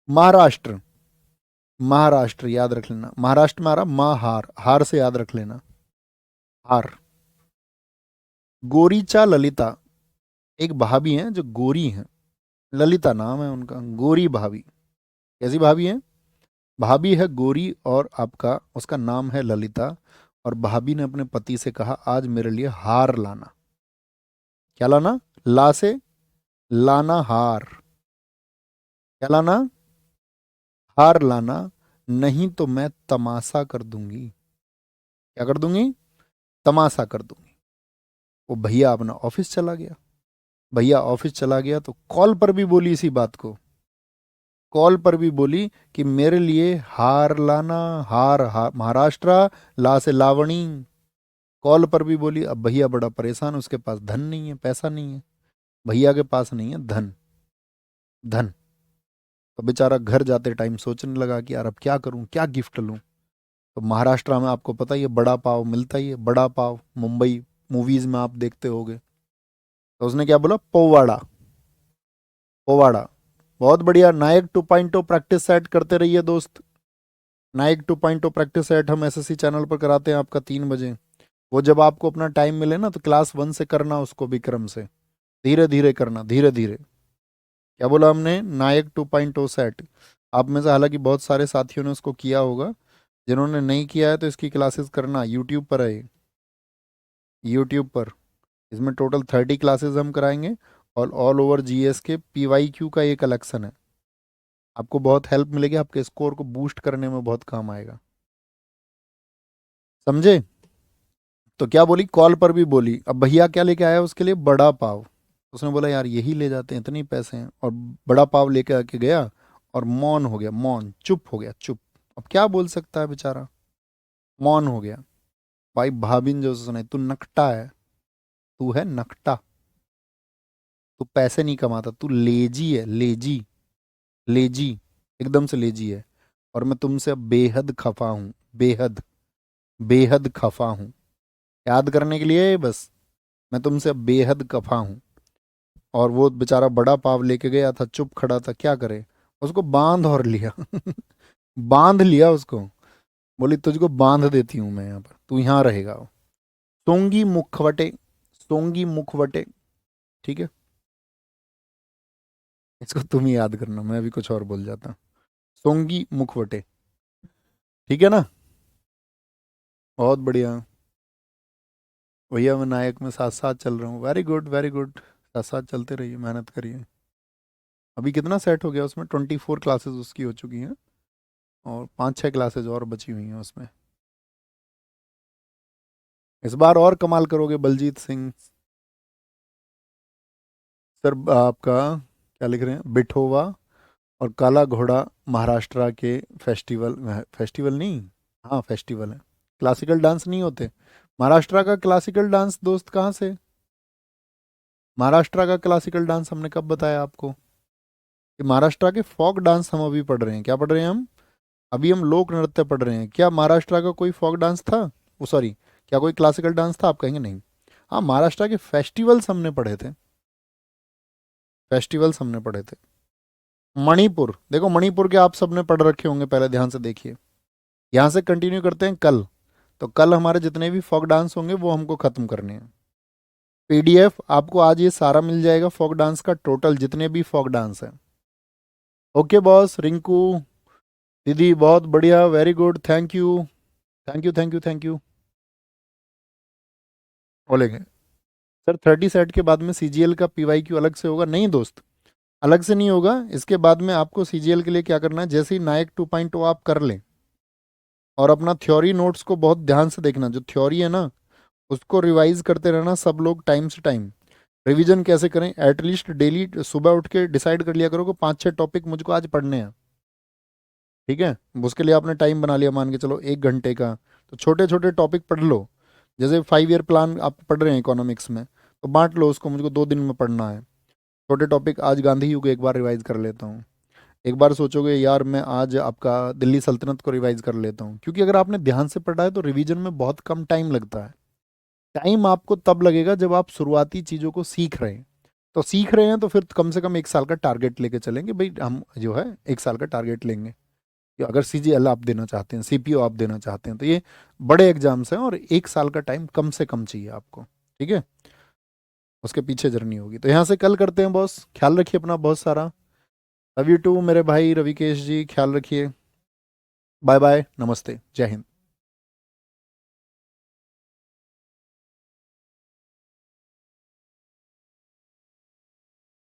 महाराष्ट्र, महाराष्ट्र याद रख लेना, महाराष्ट्र में आ रहा महार, हार से याद रख लेना, हार। गोरीचा ललिता, एक भाभी हैं जो गोरी हैं, ललिता नाम है उनका, गोरी भाभी। कैसी भाभी है, भाभी है गोरी और आपका उसका नाम है ललिता। और भाभी ने अपने पति से कहा आज मेरे लिए हार लाना। क्या लाना, ला से लाना हार, क्या लाना, हार लाना, नहीं तो मैं तमाशा कर दूंगी। क्या कर दूंगी, तमाशा कर दूंगी। वो भैया अपना ऑफिस चला गया, भैया ऑफिस चला गया तो कॉल पर भी बोली इसी बात को, कॉल पर भी बोली कि मेरे लिए हार लाना, हार, हार महाराष्ट्र, ला से लावणी। कॉल पर भी बोली। अब भैया बड़ा परेशान, उसके पास धन नहीं है, पैसा नहीं है, भैया के पास नहीं है धन, धन। तो बेचारा घर जाते टाइम सोचने लगा कि यार अब क्या करूं, क्या गिफ्ट लूं। तो महाराष्ट्र में आपको पता ही है बड़ा पाव मिलता ही है, बड़ा पाव, मुंबई मूवीज में आप देखते होगे। तो उसने क्या बोला, पोवाड़ा, पोवाड़ा। बहुत बढ़िया, नायक 2.0 प्रैक्टिस सेट करते रहिए दोस्त। नायक 2.0 प्रैक्टिस सेट हम एसएससी चैनल पर कराते हैं आपका 3 बजे। वो जब आपको अपना टाइम मिले ना तो क्लास 1 से करना उसको, विक्रम से, धीरे धीरे करना, धीरे धीरे। क्या बोला हमने, नायक 2.0 सेट। आप में से हालांकि बहुत सारे साथियों ने उसको किया होगा, जिन्होंने नहीं किया है तो इसकी क्लासेस करना, यूट्यूब पर है, यूट्यूब पर। इसमें टोटल 30 क्लासेस हम कराएंगे और ऑल ओवर जीएस के पीवाईक्यू का ये कलेक्शन है। आपको बहुत हेल्प मिलेगी, आपके स्कोर को बूस्ट करने में बहुत काम आएगा, समझे। तो क्या बोली, कॉल पर भी बोली। अब भैया क्या लेके आया उसके लिए, बड़ा पाव। उसने बोला यार यही ले जाते हैं, इतने ही पैसे हैं, और बड़ा पाव लेके आके गया। और मौन हो गया, मौन, चुप हो गया, चुप। अब क्या बोल सकता है बेचारा, मौन हो गया। भाई भाभिन जो सुने, तू नकटा है, तू है नकटा, तू पैसे नहीं कमाता, तू लेजी है, लेजी, लेजी, एकदम से लेजी है। और मैं तुमसे अब बेहद खफा हूं, बेहद, बेहद खफा हूं। याद करने के लिए बस, मैं तुमसे अब बेहद खफा हूं। और वो बेचारा बड़ा पाव लेके गया था, चुप खड़ा था, क्या करे, उसको बांध और लिया बांध लिया उसको। बोली तुझको बांध देती हूं मैं यहाँ पर, तू यहाँ रहेगा। सोंगी मुखवटे, सोंगी मुखवटे, ठीक है। इसको तुम ही याद करना, मैं भी कुछ और बोल जाता। सोंगी मुखवटे, ठीक है ना, बहुत बढ़िया। भैया मैं नायक में साथ साथ चल रहा हूँ। वेरी गुड वेरी गुड, साथ साथ चलते रहिए, मेहनत करिए। अभी कितना सेट हो गया उसमें? 24 क्लासेस उसकी हो चुकी हैं और 5-6 क्लासेस और बची हुई हैं उसमें। इस बार और कमाल करोगे बलजीत सिंह। सर आपका क्या लिख रहे हैं? बिठोवा और काला घोड़ा महाराष्ट्र के फेस्टिवल, फेस्टिवल नहीं, हाँ फेस्टिवल है। क्लासिकल डांस नहीं होते महाराष्ट्र का? क्लासिकल डांस दोस्त कहाँ से? महाराष्ट्र का क्लासिकल डांस हमने कब बताया आपको? कि महाराष्ट्र के फोक डांस हम अभी पढ़ रहे हैं। क्या पढ़ रहे हैं हम? अभी हम लोक नृत्य पढ़ रहे हैं। क्या महाराष्ट्र का कोई फोक डांस था? वो सॉरी, क्या कोई क्लासिकल डांस था? आप कहेंगे नहीं। हाँ, महाराष्ट्र के फेस्टिवल्स हमने पढ़े थे, फेस्टिवल्स हमने पढ़े थे। मणिपुर, देखो मणिपुर के आप सबने पढ़ रखे होंगे, पहले ध्यान से देखिए। यहाँ से कंटिन्यू करते हैं कल। तो कल हमारे जितने भी फोक डांस होंगे वो हमको खत्म करने हैं। पीडीएफ आपको आज ये सारा मिल जाएगा, फोक डांस का टोटल जितने भी फोक डांस है। ओके बॉस, रिंकू दीदी बहुत बढ़िया, very good, thank you thank you thank you thank you. बोलेंगे सर 30 सेट के बाद में सीजीएल का पीवाईक्यू अलग से होगा? नहीं दोस्त, अलग से नहीं होगा। इसके बाद में आपको सीजीएल के लिए क्या करना है, जैसे ही नायक 2.0 आप कर लें और अपना थ्योरी नोट्स को बहुत ध्यान से देखना, जो थ्योरी है ना उसको रिवाइज करते रहना सब लोग टाइम से टाइम। रिवीजन कैसे करें? एटलीस्ट डेली सुबह उठ के डिसाइड कर लिया करो कि 5-6 टॉपिक मुझको आज पढ़ने हैं। ठीक है, उसके लिए आपने टाइम बना लिया, मान के चलो 1 घंटे का। तो छोटे छोटे टॉपिक पढ़ लो। जैसे 5 ईयर प्लान आप पढ़ रहे हैं इकोनॉमिक्स में, तो बांट लो उसको, मुझको 2 दिन में पढ़ना है। छोटे टॉपिक, आज गांधी युग एक बार रिवाइज कर लेता हूँ। एक बार सोचोगे यार मैं आज आपका दिल्ली सल्तनत को रिवाइज कर लेता हूँ, क्योंकि अगर आपने ध्यान से पढ़ा है तो रिवीजन में बहुत कम टाइम लगता है। टाइम आपको तब लगेगा जब आप शुरुआती चीज़ों को सीख रहे हैं। तो सीख रहे हैं तो फिर कम से कम 1 साल का टारगेट लेके चलेंगे भाई, हम जो है 1 साल का टारगेट लेंगे कि अगर सीजीएल आप देना चाहते हैं, सीपीओ आप देना चाहते हैं, तो ये बड़े एग्जाम्स हैं और 1 साल का टाइम कम से कम चाहिए आपको। ठीक है, उसके पीछे जर्नी होगी। तो यहाँ से कल करते हैं बॉस, ख्याल रखिए अपना बहुत सारा। लव यू टू मेरे भाई रविकेश जी, ख्याल रखिए। बाय बाय, नमस्ते, जय हिंद।